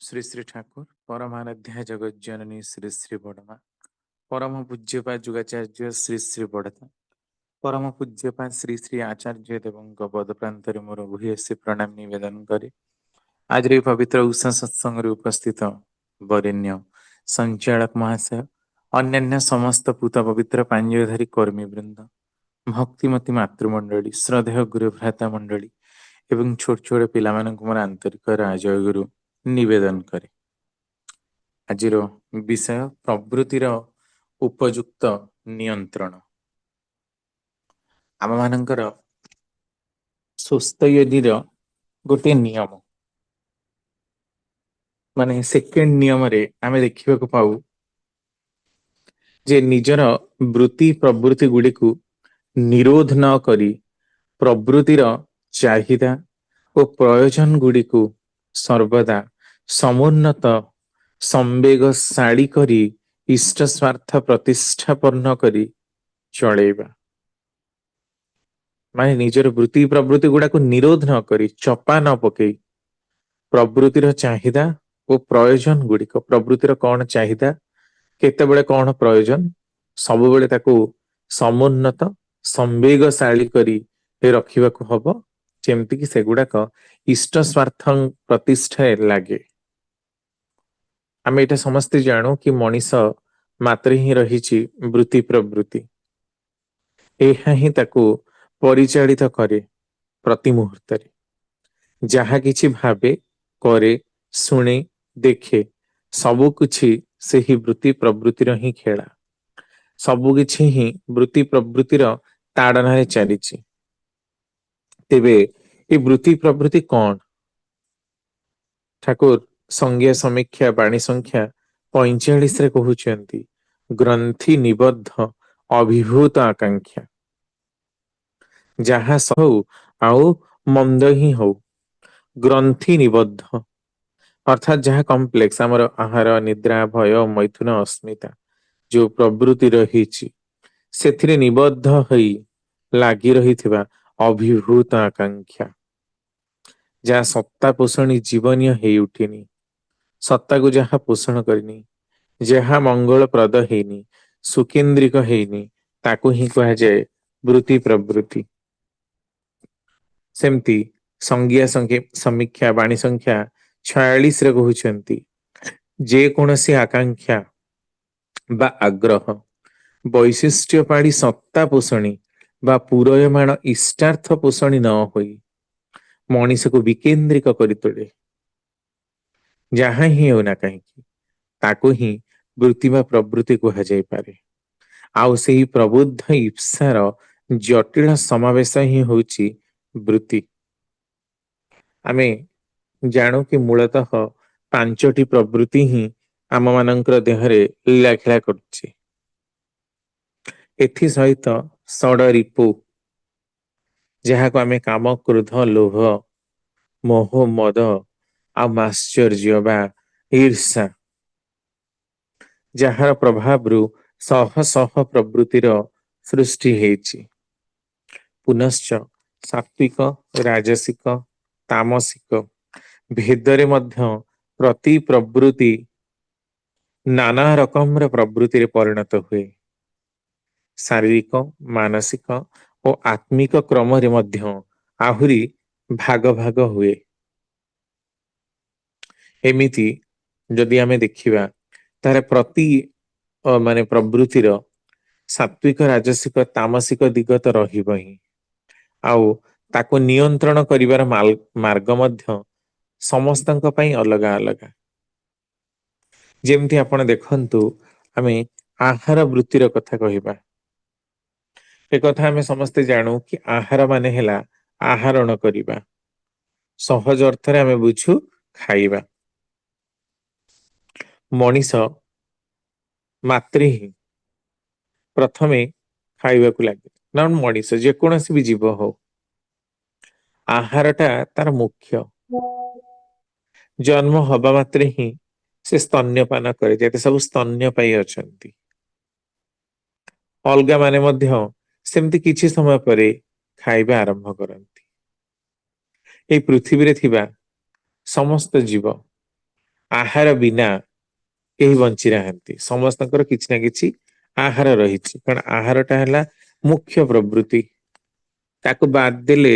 श्री श्री ठाकुर परमाराध्या जगज्जननी श्री श्री बड़मा परम पूज्यपा जुगाचार्य श्री श्री बड़ता परम पूज्यपा श्री श्री आचार्य देवଙ୍କ पद प्रांତରେ ମୋର ଭୂୟସୀ ପ୍ରଣାମ ନିବେଦନ କରି ଆଜିର ଏହି ପବିତ୍ର ଉଷା ସତ୍ସଙ୍ଗରେ ଉପସ୍ଥିତ ବରେଣ୍ୟ ସଞ୍ଚାଳକ ମହାଶୟ ଅନ୍ୟାନ୍ୟ ସମସ୍ତ ପୂତ ପବିତ୍ର ପାଞ୍ଜୟଧାରୀ କର୍ମୀ ବୃନ୍ଦ ଭକ୍ତିମତୀ ମାତୃମଣ୍ଡଳୀ ଶ୍ରଦ୍ଧେୟ ଗୁରୁ ଭ୍ରାତା ମଣ୍ଡଳୀ ଏବଂ ଛୋଟ ଛୋଟ ପିଲାମାନଙ୍କୁ ମୋର ଆନ୍ତରିକ ରାଜୟ ଗୁରୁ ନିବେଦନ କରେ। ଆଜିର ବିଷୟ ପ୍ରବୃତ୍ତିର ଉପଯୁକ୍ତ ନିୟନ୍ତ୍ରଣ। ଆମମାନଙ୍କର ସୁସ୍ଥ ୟୋଗୀର ଗୋଟିଏ ନିୟମ, ମାନେ ସେକେଣ୍ଡ ନିୟମରେ ଆମେ ଦେଖିବାକୁ ପାଉ ଯେ ନିଜର ବୃତ୍ତି ପ୍ରବୃତ୍ତି ଗୁଡ଼ିକୁ ନିରୋଧ ନ କରି ପ୍ରବୃତ୍ତିର ଚାହିଦା ଓ ପ୍ରୟୋଜନ ଗୁଡ଼ିକୁ ସର୍ବଦା ସମୁନ୍ନତ ସମ୍ବେଗଶାଳୀ କରି ଇଷ୍ଟ ସ୍ୱାର୍ଥ ପ୍ରତିଷ୍ଠାପନ୍ନ କରି ଚଳେଇବା। ମାନେ ନିଜର ବୃତ୍ତି ପ୍ରବୃତ୍ତି ଗୁଡାକୁ ନିରୋଧ ନ କରି ଚପା ନ ପକେଇ ପ୍ରବୃତ୍ତିର ଚାହିଦା ଓ ପ୍ରୟୋଜନ ଗୁଡ଼ିକ, ପ୍ରବୃତ୍ତିର କଣ ଚାହିଦା କେତେବେଳେ କଣ ପ୍ରୟୋଜନ ସବୁବେଳେ ତାକୁ ସମୁନ୍ନତ ସମ୍ବେଗଶାଳୀ କରି ରଖିବାକୁ ହବ, ଯେମିତିକି ସେଗୁଡାକ ଇଷ୍ଟ ସ୍ୱାର୍ଥ ପ୍ରତିଷ୍ଠାରେ ଲାଗେ। ଆମେ ଏଇଟା ସମସ୍ତେ ଜାଣୁ କି ମଣିଷ ମାତ୍ରେ ହିଁ ରହିଛି ବୃତ୍ତି ପ୍ରବୃତ୍ତି, ଏହା ହିଁ ତାକୁ ପରିଚାଳିତ କରେ। ପ୍ରତି ମୁହୂର୍ତ୍ତରେ ଯାହା କିଛି ଭାବେ, କରେ, ଶୁଣେ, ଦେଖେ ସବୁ କିଛି ସେହି ବୃତ୍ତି ପ୍ରବୃତ୍ତିର ହିଁ ଖେଳା। ସବୁ କିଛି ହିଁ ବୃତ୍ତି ପ୍ରବୃତ୍ତିର ତାଡନାରେ ଚାଲିଛି। ତେବେ ଏ ବୃତ୍ତି ପ୍ରବୃତ୍ତି କଣ? ଠାକୁର ସଂଜ୍ଞା ସମୀକ୍ଷା ବାଣୀ ସଂଖ୍ୟା 45ରେ କହୁଛନ୍ତି, ଗ୍ରନ୍ଥି ନିବଦ୍ଧ ଅଭିଭୂତ ଆକାଂକ୍ଷା। ଯାହା ହଉ ଆଉ ମନ୍ଦ ହିଁ ହଉ, ଗ୍ରନ୍ଥି ନିବଦ୍ଧ ଅର୍ଥାତ୍ ଯାହା କମ୍ପ୍ଲେକ୍ସ, ଆମର ଆହାର, ନିଦ୍ରା, ଭୟ, ମୈଥୁନ, ଅସ୍ମିତା ଯୋଉ ପ୍ରବୃତ୍ତି ରହିଛି ସେଥିରେ ନିବଦ୍ଧ ହୋଇ ଲାଗି ରହିଥିବା ଅଭିଭୂତ ଆକାଂକ୍ଷା, ଯାହା ସତ୍ତା ପୋଷଣୀ ଜୀବନୀୟ ହେଇ ଉଠିନି, ସତ୍ତାକୁ ଯାହା ପୋଷଣ କରିନି, ଯାହା ମଙ୍ଗଳପ୍ରଦ ହେଇନି, ସୁକେନ୍ଦ୍ରିକ ହେଇନି, ତାକୁ ହିଁ କୁହାଯାଏ ବୃତ୍ତି ପ୍ରବୃତ୍ତି। ସେମିତି ସଂଜ୍ଞା ସମୀକ୍ଷା ବାଣୀ ସଂଖ୍ୟା 46ରେ କହୁଛନ୍ତି, ଯେକୌଣସି ଆକାଂକ୍ଷା ବା ଆଗ୍ରହ ବୈଶିଷ୍ଟ୍ୟ ପାଳି ସତ୍ତା ପୋଷଣୀ ବା ପୁରୟମାଣ ଇଷ୍ଟାର୍ଥ ପୋଷଣୀ ନ ହୋଇ ମଣିଷକୁ ବିକେନ୍ଦ୍ରିକ କରି ତୋଳେ, ଯାହା ହିଁ ହେଉନା କାହିଁକି ତାକୁ ହିଁ ବୃତ୍ତି ବା ପ୍ରବୃତ୍ତି କୁହାଯାଇପାରେ। ଆଉ ସେହି ପ୍ରବୁଦ୍ଧ ଇପ୍ସାର ଜଟିଳ ସମାବେଶ ହିଁ ହେଉଛି ବୃତ୍ତି। ଆମେ ଜାଣୁ କି ମୂଳତଃ 5ଟି ପ୍ରବୃତ୍ତି ହିଁ ଆମ ମାନଙ୍କର ଦେହରେ ଲୀଳାଖେଳା କରୁଛି। ଏଥି ସହିତ ଷଡ ରିପୁ, ଯାହାକୁ ଆମେ କାମ, କ୍ରୋଧ, ଲୋଭ, ମୋହ, ମଦ ଆଉ ମାଶ୍ଚର୍ଯ୍ୟ ବା ଈର୍ଷା, ଯାହାର ପ୍ରଭାବରୁ ଶହ ଶହ ପ୍ରବୃତ୍ତିର ସୃଷ୍ଟି ହେଇଛି। ପୁନଶ୍ଚ ସାତ୍ବିକ, ରାଜସିକ, ତାମସିକ ଭେଦରେ ମଧ୍ୟ ପ୍ରତି ପ୍ରବୃତ୍ତି ନାନା ରକମର ପ୍ରବୃତ୍ତିରେ ପରିଣତ ହୁଏ। ଶାରୀରିକ, ମାନସିକ ଓ ଆତ୍ମିକ କ୍ରମରେ ମଧ୍ୟ ଆହୁରି ଭାଗ ଭାଗ ହୁଏ। ଏମିତି ଯଦି ଆମେ ଦେଖିବା ତାର ପ୍ରତି ମାନେ ପ୍ରବୃତ୍ତିର ସାତ୍ବିକ, ରାଜସିକ, ତାମସିକ ଦିଗ ତ ରହିବ ହିଁ, ଆଉ ତାକୁ ନିୟନ୍ତ୍ରଣ କରିବାର ମାର୍ଗ ମଧ୍ୟ ସମସ୍ତଙ୍କ ପାଇଁ ଅଲଗା ଅଲଗା। ଯେମିତି ଆପଣ ଦେଖନ୍ତୁ, ଆମେ ଆହାର ବୃତ୍ତିର କଥା କହିବା। ଏକଥା ଆମେ ସମସ୍ତେ ଜାଣୁ କି ଆହାର ମାନେ ହେଲା ଆହରଣ କରିବା। ସହଜ ଅର୍ଥରେ ଆମେ ବୁଝୁ ଖାଇବା। ମଣିଷ ମାତ୍ରେ ହିଁ ପ୍ରଥମେ ଖାଇବାକୁ ଲାଗେ, ନା ମଣିଷ ଯେକୌଣସି ବି ଜୀବ ହଉ, ଆହାରଟା ତାର ମୁଖ୍ୟ। ଜନ୍ମ ହବା ମାତ୍ରେ ହିଁ ସେ ସ୍ତନ୍ୟପାନ କରେ, ଯେତେ ସବୁ ସ୍ତନ୍ୟପାୟୀ ଅଛନ୍ତି। ଅଲଗା ମାନେ ମଧ୍ୟ ସେମିତି କିଛି ସମୟ ପରେ ଖାଇବା ଆରମ୍ଭ କରନ୍ତି। ଏହି ପୃଥିବୀରେ ଥିବା ସମସ୍ତ ଜୀବ ଆହାର ବିନା କେହି ବଞ୍ଚି ନାହାନ୍ତି। ସମସ୍ତଙ୍କର କିଛି ନା କିଛି ଆହାର ରହିଛି, କାରଣ ଆହାରଟା ହେଲା ମୁଖ୍ୟ ପ୍ରବୃତ୍ତି। ତାକୁ ବାଦ ଦେଲେ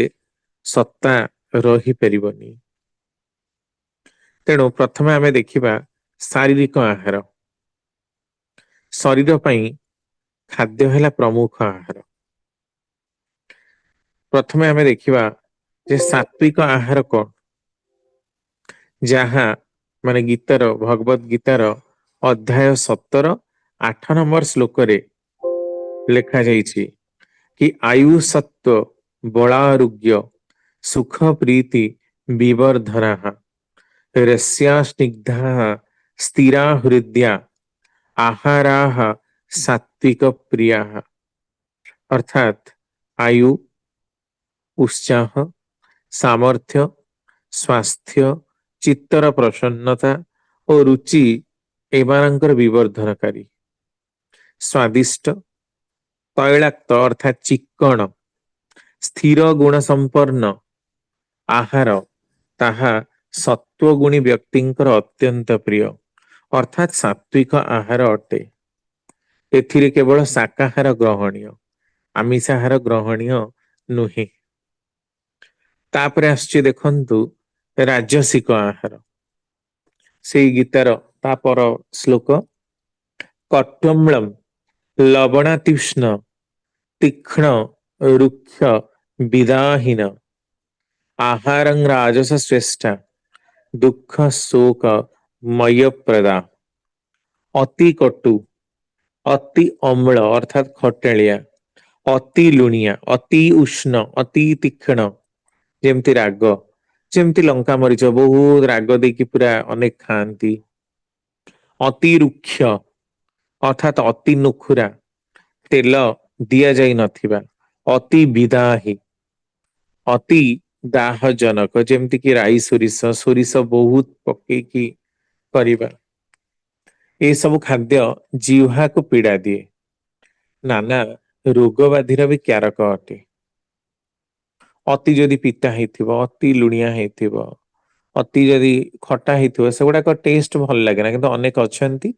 ସତ୍ତା ରହିପାରିବନି। ତେଣୁ ପ୍ରଥମେ ଆମେ ଦେଖିବା ଶାରୀରିକ ଆହାର। ଶରୀର ପାଇଁ ଖାଦ୍ୟ ହେଲା ପ୍ରମୁଖ ଆହାର। ପ୍ରଥମେ ଆମେ ଦେଖିବା ଯେ ସାତ୍ବିକ ଆହାର କଣ, ଯାହା ମାନେ ଭଗବତ ଗୀତାର ଅଧ୍ୟାୟ 17 8 ନମ୍ବର ଶ୍ଲୋକରେ ଲେଖା ଯାଇଛି କି ଆୟୁ ସତ୍ଵ ବଳାରୋଗ୍ୟ ସୁଖ ପ୍ରୀତି ବିବର୍ଧନା ରସ୍ୟା ସ୍ନିଗ୍ଧା ସ୍ଥିରା ହୃଦୟା ଆହାରାଃ ସାତ୍ବିକ ପ୍ରିୟା। ଅର୍ଥାତ୍ ଆୟୁ, ଉତ୍ସାହ, ସାମର୍ଥ୍ୟ, ସ୍ୱାସ୍ଥ୍ୟ, ଚିତ୍ତର ପ୍ରସନ୍ନତା ଓ ରୁଚି ଏମାନଙ୍କର ବିବର୍ଦ୍ଧନକାରୀ। ସ୍ୱାଦିଷ୍ଟ, ତୈଳାକ୍ତ ଅର୍ଥାତ୍ ଚିକ୍କଣ, ସ୍ଥିର ଗୁଣ ସମ୍ପନ୍ନ ଆହାର ତାହା ସତ୍ୱଗୁଣୀ ବ୍ୟକ୍ତିଙ୍କର ଅତ୍ୟନ୍ତ ପ୍ରିୟ, ଅର୍ଥାତ୍ ସାତ୍ବିକ ଆହାର ଅଟେ। ଏଥିରେ କେବଳ ଶାକାହାର ଗ୍ରହଣୀୟ, ଆମିଷାହାର ଗ୍ରହଣୀୟ ନୁହେଁ। ତାପରେ ଆସୁଛି ଦେଖନ୍ତୁ ରାଜସିକ ଆହାର। ସେଇ ଗୀତାର ତାପର ଶ୍ଲୋକ କଟ୍ୱମ୍ଳମ୍ ଲବଣାତ୍ୟୁଷ୍ଣ ତୀକ୍ଷ୍ଣ ରୁକ୍ଷ ବିଦାହୀନ ଆହାରଂ ରାଜସ ଶ୍ରେଷ୍ଠ ଦୁଃଖ ଶୋକ ମୟପ୍ରଦା। ଅତି କଟୁ, ଅତି ଅମ୍ଳ ଅର୍ଥାତ୍ ଖଟାଳିଆ, ଅତି ଲୁଣିଆ, ଅତି ଉଷ୍ଣ, ଅତି ତୀକ୍ଷ୍ଣ ଯେମିତି ରାଗ, ଯେମିତି ଲଙ୍କା ମରିଚ ବହୁତ ରାଗ ଦେଇକି ପୁରା ଅନେକ ଖାଆନ୍ତି। ଅତି ରୁକ୍ଷ ଅର୍ଥାତ୍ ଅତି ନୁଖୁରା, ତେଲ ଦିଆଯାଇ ନଥିବା। ଅତି ବିଦାହୀ, ଅତି ଦାହଜନକ, ଯେମିତି କି ରାଇ ସୋରିଷ, ସୋରିଷ ବହୁତ ପକେଇକି କରିବା। ଏସବୁ ଖାଦ୍ୟ ଜିହ୍ବାକୁ ପୀଡା ଦିଏ, ନାନା ରୋଗ ବ୍ୟାଧିର ବି କ୍ୟାରକ ଅଟେ। ଅତି ଯଦି ପିତା ହେଇଥିବ, ଅତି ଲୁଣିଆ ହେଇଥିବ, ଅତି ଯଦି ଖଟା ହେଇଥିବ, ସେଗୁଡାକ ଟେଷ୍ଟ ଭଲ ଲାଗେ ନା, କିନ୍ତୁ ଅନେକ ଅଛନ୍ତି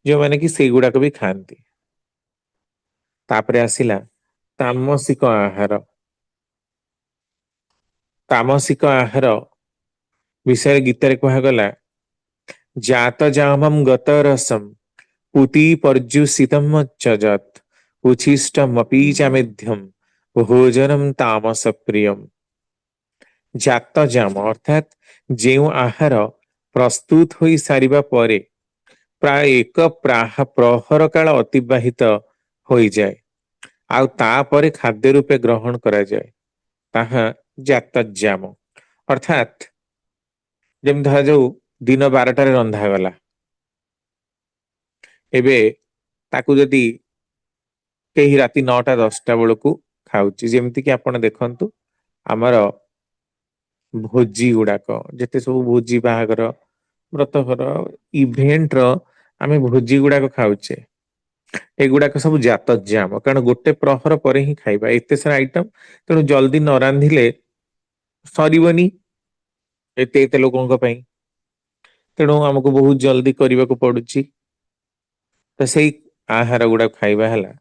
ଯୋଉମାନେ କି ସେଇଗୁଡାକ ବି ଖାଆନ୍ତି। ତାପରେ ଆସିଲା ତାମସିକ ଆହାର। ତାମସିକ ଆହାର ବିଷୟରେ ଗୀତାରେ କୁହାଗଲା ଜାତ ଜାମଂ ଗତ ରସମ୍ ପୂତି ପର୍ଯୁଷିତମଚ୍ଚଜତ ଉଚ୍ଛିଷ୍ଟମପି ଚ ମେଧ୍ୟମ୍ ଭୋଜନମ୍ ତାମସ ପ୍ରିୟମ୍। ଜାତ ଜାମ ଅର୍ଥାତ୍ ଯେଉଁ ଆହାର ପ୍ରସ୍ତୁତ ହୋଇ ସାରିବା ପରେ ପ୍ରାୟ ଏକ ପ୍ରହର କାଳ ଅତିବାହିତ ହୋଇଯାଏ ଆଉ ତାପରେ ଖାଦ୍ୟ ରୂପେ ଗ୍ରହଣ କରାଯାଏ, ତାହା ଜାତଜାମ। ଅର୍ଥାତ୍ ଯେମିତି ଧରାଯାଉ ଦିନ 12ଟାରେ ରନ୍ଧାଗଲା, ଏବେ ତାକୁ ଯଦି କେହି ରାତି 9ଟା 10ଟା ବେଳକୁ ଖାଉଛି, ଯେମିତି କିି ଆପଣ ଦେଖନ୍ତୁ ଆମର ଭୋଜି ଗୁଡାକ, ଯେତେ ସବୁ ଭୋଜି ବାହାଘର ବ୍ରତଘର ଇଭେଣ୍ଟ ର ଆମେ ଭୋଜି ଗୁଡାକ ଖାଉଛେ, ଏଗୁଡାକ ସବୁ ଜାତଜାମ, କାରଣ ଗୋଟେ ପ୍ରହର ପରେ ହିଁ ଖାଇବା, ଏତେ ସାରା ଆଇଟମ ତେଣୁ ଜଲ୍ଦି ନ ରାନ୍ଧିଲେ ସରିବନି ଏତେ ଏତେ ଲୋକଙ୍କ ପାଇଁ, ତେଣୁ ଆମକୁ ବହୁତ ଜଲ୍ଦି କରିବାକୁ ପଡୁଛି। ତ ସେଇ ଆହାର ଗୁଡାକ ଖାଇବା ହେଲା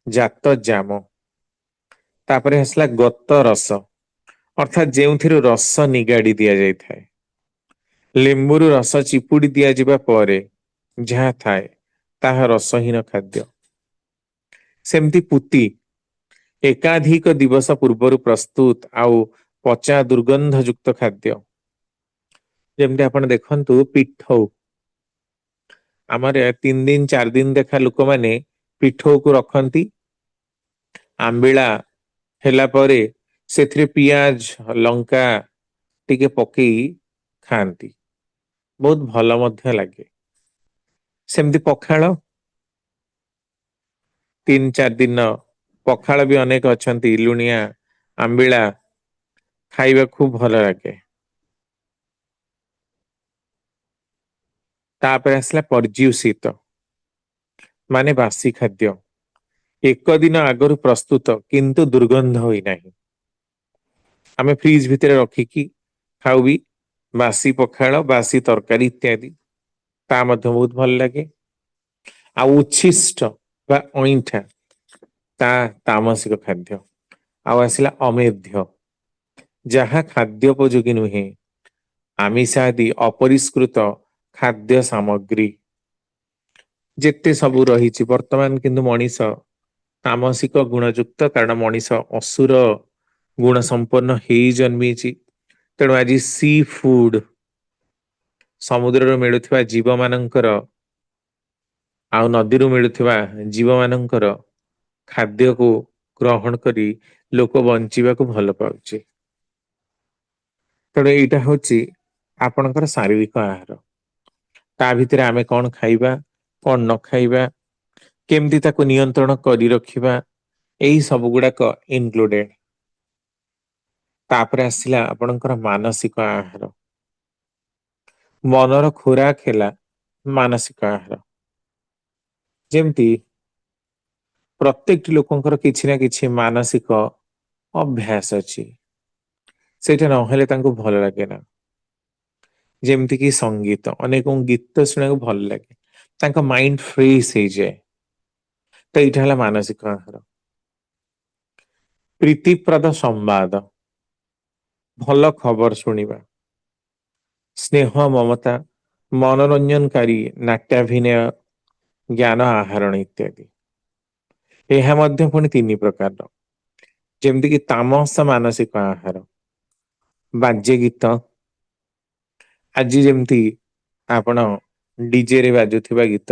ଜାତଜାମ। ତାପରେ ଆସିଲା ଗତ ରସ, ଅର୍ଥାତ୍ ଯେଉଁଥିରୁ ରସ ନିଗାଡି ଦିଆଯାଇଥାଏ। ଲେମ୍ବୁରୁ ରସ ଚିପୁଡି ଦିଆଯିବା ପରେ ଯାହା ଥାଏ ତାହା ରସହୀନ ଖାଦ୍ୟ। ସେମିତି ପୂତି, ଏକାଧିକ ଦିବସ ପୂର୍ବରୁ ପ୍ରସ୍ତୁତ ଆଉ ପଚା ଦୁର୍ଗନ୍ଧ ଯୁକ୍ତ ଖାଦ୍ୟ। ଯେମିତି ଆପଣ ଦେଖନ୍ତୁ ପିଠଉ, ଆମର 3 ଦିନ 4 ଦିନ ଲେଖା ଲୋକମାନେ ପିଠଉକୁ ରଖନ୍ତି, ଆମ୍ବିଳା ହେଲା ପରେ ସେଥିରେ ପିଆଜ ଲଙ୍କା ଟିକେ ପକେଇ ଖାଆନ୍ତି, ବହୁତ ଭଲ ମଧ୍ୟ ଲାଗେ। ସେମିତି ପଖାଳ, 3 4 ଦିନ ପଖାଳ ବି ଅନେକ ଅଛନ୍ତି ଲୁଣିଆ ଆମ୍ବିଳା ଖାଇବା ଖୁବ ଭଲ ଲାଗେ। ତାପରେ ଆସିଲା ପର୍ଯୁଷିତ ମାନେ ବାସି ଖାଦ୍ୟ, ଏକ ଦିନ ଆଗରୁ ପ୍ରସ୍ତୁତ କିନ୍ତୁ ଦୁର୍ଗନ୍ଧ ହୋଇନାହିଁ। ଆମେ ଫ୍ରିଜ ଭିତରେ ରଖିକି ଖାଉ ବି, ବାସି ପଖାଳ ବାସି ତରକାରୀ ଇତ୍ୟାଦି। ତା ମଧ୍ୟ ବହୁତ ଭଲ ଲାଗେ। ଆଉ ଉଚ୍ଛିଷ୍ଟ ବା ଅଇଁଠା ତା ତାମସିକ ଖାଦ୍ୟ। ଆଉ ଆସିଲା ଅମେଧ୍ୟ, ଯାହା ଖାଦ୍ୟୋପଯୋଗୀ ନୁହେଁ, ଆମିଷ ଆଦି ଅପରିଷ୍କୃତ ଖାଦ୍ୟ ସାମଗ୍ରୀ ଯେତେ ସବୁ ରହିଛି। ବର୍ତ୍ତମାନ କିନ୍ତୁ ମଣିଷ ତାମସିକ ଗୁଣଯୁକ୍ତ, କାରଣ ମଣିଷ ଅସୁର ଗୁଣ ସମ୍ପନ୍ନ ହେଇ ଜନ୍ମିଛି। ତେଣୁ ଆଜି ସି ଫୁଡ, ସମୁଦ୍ରରୁ ମିଳୁଥିବା ଜୀବ ମାନଙ୍କର ଆଉ ନଦୀରୁ ମିଳୁଥିବା ଜୀବ ମାନଙ୍କର ଖାଦ୍ୟକୁ ଗ୍ରହଣ କରି ଲୋକ ବଞ୍ଚିବାକୁ ଭଲ ପାଉଛି। ତେଣୁ ଏଇଟା ହଉଛି ଆପଣଙ୍କର ଶାରୀରିକ ଆହାର। ତା ଭିତରେ ଆମେ କଣ ଖାଇବା, କଣ ନ ଖାଇବା, କେମିତି ତାକୁ ନିୟନ୍ତ୍ରଣ କରି ରଖିବା, ଏଇ ସବୁ ଗୁଡାକ ଇନକ୍ଲୁଡେଡ। ତାପରେ ଆସିଲା ଆପଣଙ୍କର ମାନସିକ ଆହାର। ମନର ଖୋରାକ ହେଲା ମାନସିକ ଆହାର। ଯେମିତି ପ୍ରତ୍ୟେକଟି ଲୋକଙ୍କର କିଛି ନା କିଛି ମାନସିକ ଅଭ୍ୟାସ ଅଛି, ସେଇଟା ନହେଲେ ତାଙ୍କୁ ଭଲ ଲାଗେ ନା। ଯେମିତି କି ସଙ୍ଗୀତ, ଅନେକଙ୍କୁ ଗୀତ ଶୁଣିବାକୁ ଭଲ ଲାଗେ, ତାଙ୍କ ମାଇଣ୍ଡ ଫ୍ରେଶ ହେଇଯାଏ। ତ ଏଇଟା ହେଲା ମାନସିକ ଆହାର। ପ୍ରୀତିପ୍ରଦ ସମ୍ବାଦ, ଭଲ ଖବର ଶୁଣିବା, ସ୍ନେହ ମମତା, ମନୋରଞ୍ଜନକାରୀ ନାଟ୍ୟାଭିନୟ, ଜ୍ଞାନ ଆହରଣ ଇତ୍ୟାଦି। ଏହା ମଧ୍ୟ ପୁଣି ତିନି ପ୍ରକାରର। ଯେମିତିକି ତାମସ ମାନସିକ ଆହାର, ବାଜ୍ୟ ଗୀତ, ଆଜି ଯେମିତି ଆପଣ ଡିଜେରେ ବାଜୁଥିବା ଗୀତ,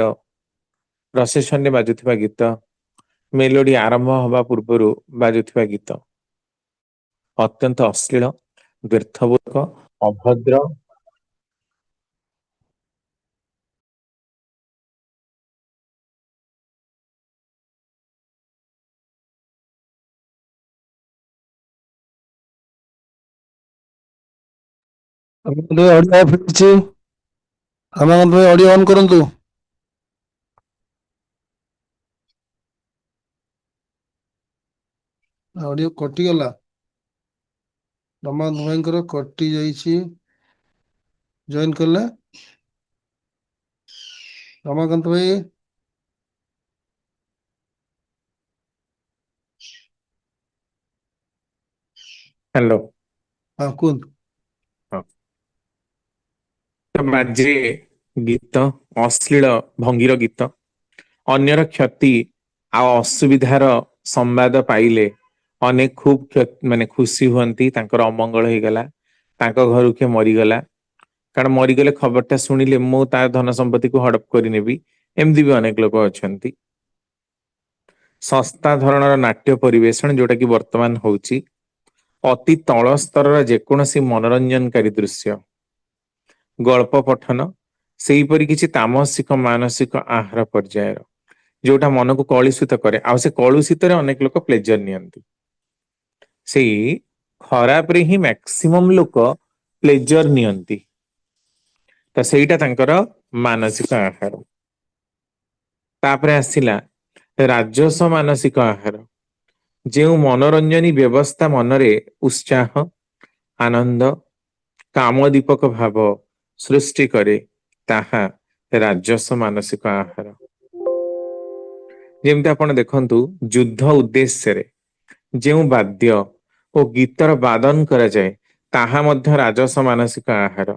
ପ୍ରସେସନରେ ବାଜୁଥିବା ଗୀତ, ମେଲୋଡି ଆରମ୍ଭ ହବା ପୂର୍ବରୁ ବାଜୁଥିବା ଗୀତ, ଅତ୍ୟନ୍ତ ଅଶ୍ଳୀଳ, ବ୍ୟର୍ଥବୋଧକ, ଅଭଦ୍ର, ଆପଣଙ୍କ ଅଡିଓ ଅଫ୍ ହେଇଛି। ଆପଣଙ୍କ ଅଡିଓ ଅନ୍ କରନ୍ତୁ। ଅଡିଓ କଟିଗଲା, ରମାକାନ୍ତ ଭାଇଙ୍କର କଟି ଯାଇଛି। ଜଏନ୍ କଲେ ରମାକାନ୍ତ ଭାଇ। ହ୍ୟାଲୋ। ହଁ କୁହନ୍ତୁ। ହଁ। ବାଜେ ଗୀତ, ଅଶ୍ଳୀଳ ଭଙ୍ଗୀର ଗୀତ, ଅନ୍ୟର କ୍ଷତି ଆଉ ଅସୁବିଧାର ସମ୍ବାଦ ପାଇଲେ ଅନେକ ଖୁବ ମାନେ ଖୁସି ହୁଅନ୍ତି, ତାଙ୍କର ଅମଙ୍ଗଳ ହେଇଗଲା, ତାଙ୍କ ଘରୁ କିଏ ମରିଗଲା। କାରଣ ମରିଗଲେ ଖବରଟା ଶୁଣିଲେ ମୁଁ ତା ଧନ ସମ୍ପତ୍ତିକୁ ହଡପ କରିନେବି, ଏମିତି ବି ଅନେକ ଲୋକ ଅଛନ୍ତି। ଶସ୍ତା ଧରଣର ନାଟ୍ୟ ପରିବେଷଣ, ଯୋଉଟା କି ବର୍ତ୍ତମାନ ହଉଛି, ଅତି ତଳ ସ୍ତରର ଯେକୌଣସି ମନୋରଞ୍ଜନକାରୀ ଦୃଶ୍ୟ, ଗଳ୍ପ ପଠନ, ସେହିପରି କିଛି ତାମସିକ ମାନସିକ ଆହାର ପର୍ଯ୍ୟାୟର, ଯୋଉଟା ମନକୁ କଳୁଷିତ କରେ। ଆଉ ସେ କଳୁଷିତରେ ଅନେକ ଲୋକ ପ୍ଲେଜର ନିଅନ୍ତି। ସେଇ ଖରାପରେ ହିଁ ମ୍ୟାକ୍ସିମମ୍ ଲୋକ ପ୍ଲେଜର ନିଅନ୍ତି। ତ ସେଇଟା ତାଙ୍କର ମାନସିକ ଆହାର। ତାପରେ ଆସିଲା ରାଜସ ମାନସିକ ଆହାର, ଯେଉଁ ମନୋରଞ୍ଜନୀ ବ୍ୟବସ୍ଥା ମନରେ ଉତ୍ସାହ, ଆନନ୍ଦ, କାମ ଦୀପକ ଭାବ ସୃଷ୍ଟି କରେ, ତାହା ରାଜସ ମାନସିକ ଆହାର। ଯେମିତି ଆପଣ ଦେଖନ୍ତୁ, ଯୁଦ୍ଧ ଉଦ୍ଦେଶ୍ୟରେ ଯେଉଁ ବାଦ୍ୟ ଓ ଗୀତର ବାଦନ କରାଯାଏ, ତାହା ମଧ୍ୟ ରାଜସ ମାନସିକ ଆହାର।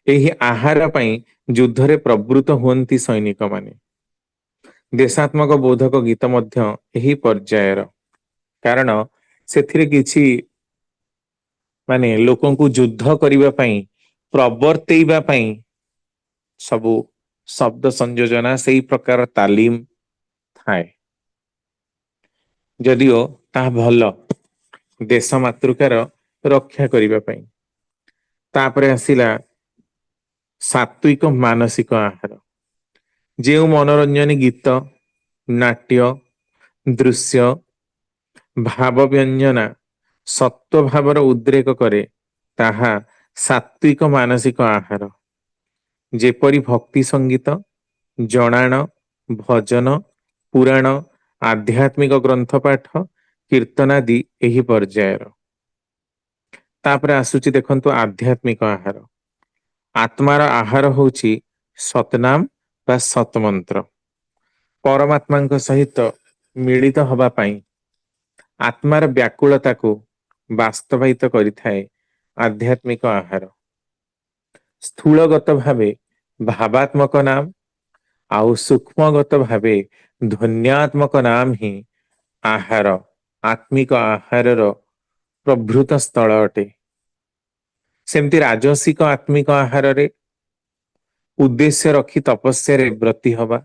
ଏହି ଆହାର ପାଇଁ ଯୁଦ୍ଧରେ ପ୍ରବୃତ ହୁଅନ୍ତି ସୈନିକ ମାନେ। ଦେଶାତ୍ମକ ବୋଧକ ଗୀତ ମଧ୍ୟ ଏହି ପର୍ଯ୍ୟାୟର, କାରଣ ସେଥିରେ କିଛି ମାନେ ଲୋକଙ୍କୁ ଯୁଦ୍ଧ କରିବା ପାଇଁ, ପ୍ରବର୍ତେଇବା ପାଇଁ ସବୁ ଶବ୍ଦ ସଂଯୋଜନା, ସେଇ ପ୍ରକାର ତାଲିମ ଥାଏ। ଯଦିଓ ତାହା ଭଲ, ଦେଶ ମାତୃକାର ରକ୍ଷା କରିବା ପାଇଁ। ତାପରେ ଆସିଲା ସାତ୍ଵିକ ମାନସିକ ଆହାର, ଯେଉଁ ମନୋରଞ୍ଜନୀ ଗୀତ, ନାଟ୍ୟ, ଦୃଶ୍ୟ, ଭାବ ବ୍ୟଞ୍ଜନା ସତ୍ୱ ଭାବର ଉଦ୍ରେକ କରେ, ତାହା ସାତ୍ଵିକ ମାନସିକ ଆହାର। ଯେପରି ଭକ୍ତି ସଙ୍ଗୀତ, ଜଣାଣ, ଭଜନ, ପୁରାଣ, ଆଧ୍ୟାତ୍ମିକ ଗ୍ରନ୍ଥ ପାଠ, କୀର୍ତ୍ତନାଦି ଏହି ପର୍ଯ୍ୟାୟର। ତାପରେ ଆସୁଛି ଦେଖନ୍ତୁ ଆଧ୍ୟାତ୍ମିକ ଆହାର। ଆତ୍ମାର ଆହାର ହଉଛି ସତନାମ ବା ସତମନ୍ତ୍ର ପରମାତ୍ମାଙ୍କ ସହିତ ମିଳିତ ହବା ପାଇଁ ଆତ୍ମାର ବ୍ୟାକୁଳତାକୁ ବାସ୍ତବାୟିତ କରିଥାଏ ଆଧ୍ୟାତ୍ମିକ ଆହାର। ସ୍ଥୂଳଗତ ଭାବେ ଭାବାତ୍ମକ ନାମ ଆଉ ସୂକ୍ଷ୍ମଗତ ଭାବେ ଧ୍ୱନ୍ୟାତ୍ମକ ନାମ ହିଁ ଆହାର, ଆତ୍ମିକ ଆହାରର ପ୍ରଭୃତ ସ୍ଥଳ ଅଟେ। ସେମିତି ରାଜସିକ ଆତ୍ମିକ ଆହାରରେ ଉଦ୍ଦେଶ୍ୟ ରଖି ତପସ୍ୟାରେ ବ୍ରତୀ ହବା,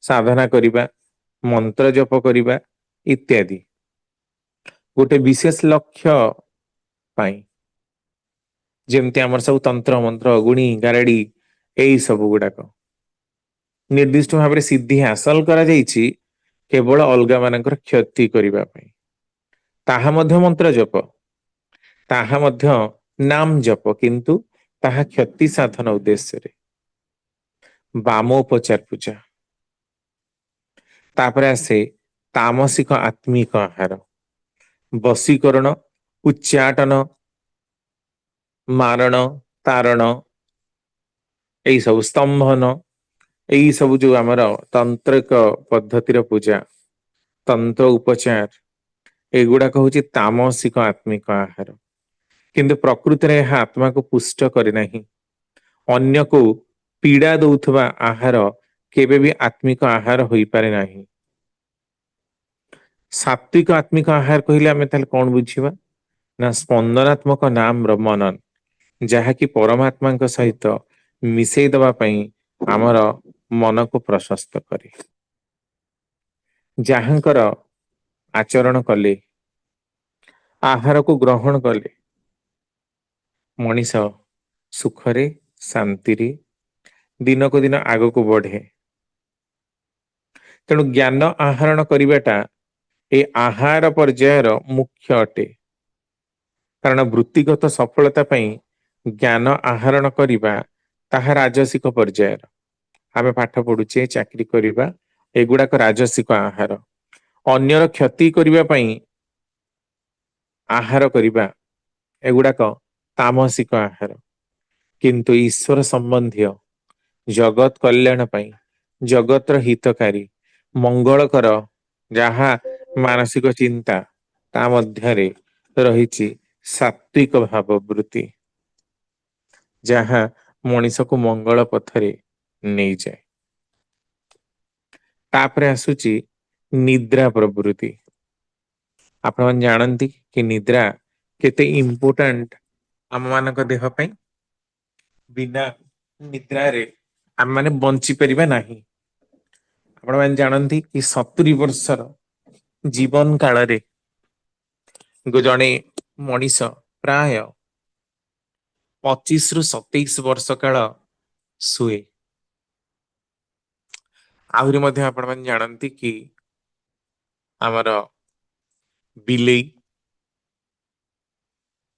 ସାଧନା କରିବା, ମନ୍ତ୍ର ଜପ କରିବା ଇତ୍ୟାଦି ଗୋଟେ ବିଶେଷ ଲକ୍ଷ୍ୟ ପାଇଁ, ଯେମିତି ଆମର ସବୁ ତନ୍ତ୍ର ମନ୍ତ୍ର ଗୁଣି ଗାରେଡି ଏଇ ସବୁ ଗୁଡାକ ନିର୍ଦ୍ଦିଷ୍ଟ ଭାବରେ ସିଦ୍ଧି ହାସଲ କରାଯାଇଛି କେବଳ ଅଲଗା ମାନଙ୍କର କ୍ଷତି କରିବା ପାଇଁ। ତାହା ମଧ୍ୟ ମନ୍ତ୍ର ଜପ, ତାହା ମଧ୍ୟ ନାମ ଜପ, କିନ୍ତୁ ତାହା କ୍ଷତି ସାଧନ ଉଦ୍ଦେଶ୍ୟରେ। ବାମୋପଚାର ପୂଜା। ତାପରେ ଆସେ ତାମସିକ ଆତ୍ମିକ ଆହାର, ବଶୀକରଣ, ଉଚ୍ଚାଟନ, ମାରଣ, ତାରଣ, ଏଇ ସବୁ ସ୍ତମ୍ଭନ, ଏଇ ସବୁ ଯୋଉ ଆମର ତାନ୍ତ୍ରିକ ପଦ୍ଧତିର ପୂଜା, ତନ୍ତ୍ର ଉପଚାର, ଏଗୁଡାକ ହଉଛି ତାମସିକ ଆତ୍ମିକ ଆହାର। କିନ୍ତୁ ପ୍ରକୃତିରେ ଏହା ଆତ୍ମାକୁ ପୁଷ୍ଟ କରି ନାହିଁ। ଅନ୍ୟକୁ ପୀଡା ଦଉଥିବା ଆହାର କେବେ ବି ଆତ୍ମିକ ଆହାର ହୋଇପାରେ ନାହିଁ। ସାତ୍विକ ଆତ୍ମିକ ଆହାର କହିଲେ ଆମେ ତାହେଲେ କଣ ବୁଝିବା ନା ସ୍ପନ୍ଦନାତ୍ମକ ନାମ ମନନ, ଯାହାକି ପରମାତ୍ମାଙ୍କ ସହିତ ମିଶେଇ ଦବା ପାଇଁ ଆମର ମନକୁ ପ୍ରଶସ୍ତ କରେ। ଯାହାଙ୍କର ଆଚରଣ କଲେ, ଆହାରକୁ ଗ୍ରହଣ କଲେ ମଣିଷ ସୁଖରେ ଶାନ୍ତିରେ ଦିନକୁ ଦିନ ଆଗକୁ ବଢେ। ତେଣୁ ଜ୍ଞାନ ଆହରଣ କରିବାଟା ଏ ଆହାର ପର୍ଯ୍ୟାୟର ମୁଖ୍ୟ ଅଟେ। କାରଣ ବୃତ୍ତିଗତ ସଫଳତା ପାଇଁ ଜ୍ଞାନ ଆହରଣ କରିବା ତାହା ରାଜସିକ ପର୍ଯ୍ୟାୟର। ଆମେ ପାଠ ପଢୁଛେ, ଚାକିରି କରିବା, ଏଗୁଡାକ ରାଜସିକ ଆହାର। ଅନ୍ୟର କ୍ଷତି କରିବା ପାଇଁ ଆହାର କରିବା, ଏଗୁଡାକ ତାମସିକ ଆହାର। କିନ୍ତୁ ଈଶ୍ୱର ସମ୍ବନ୍ଧୀୟ, ଜଗତ କଲ୍ୟାଣ ପାଇଁ, ଜଗତର ହିତକାରୀ, ମଙ୍ଗଳକର ଯାହା ମାନସିକ ଚିନ୍ତା, ତା ମଧ୍ୟରେ ରହିଛି ସାତ୍ବିକ ଭାବ ବୃତ୍ତି, ଯାହା ମଣିଷକୁ ମଙ୍ଗଳ ପଥରେ ନେଇଯାଏ। ତାପରେ ଆସୁଛି ନିଦ୍ରା ପ୍ରବୃତ୍ତି। ଆପଣମାନେ ଜାଣନ୍ତି କି ନିଦ୍ରା କେତେ ଇମ୍ପୋର୍ଟାଣ୍ଟ ଆମ ମାନଙ୍କ ଦେହ ପାଇଁ? ବିନା ନିଦ୍ରାରେ ଆମେ ମାନେ ବଞ୍ଚି ପାରିବା ନାହିଁ। ଆପଣ ମାନେ ଜାଣନ୍ତି କି 70 ବର୍ଷର ଜୀବନ କାଳରେ ଜଣେ ମଣିଷ ପ୍ରାୟ 25 ରୁ 27 ବର୍ଷ କାଳ ଶୁଏ। ଆହୁରି ମଧ୍ୟ ଆପଣ ମାନେ ଜାଣନ୍ତି କି ଆମର ବିଲେଇ,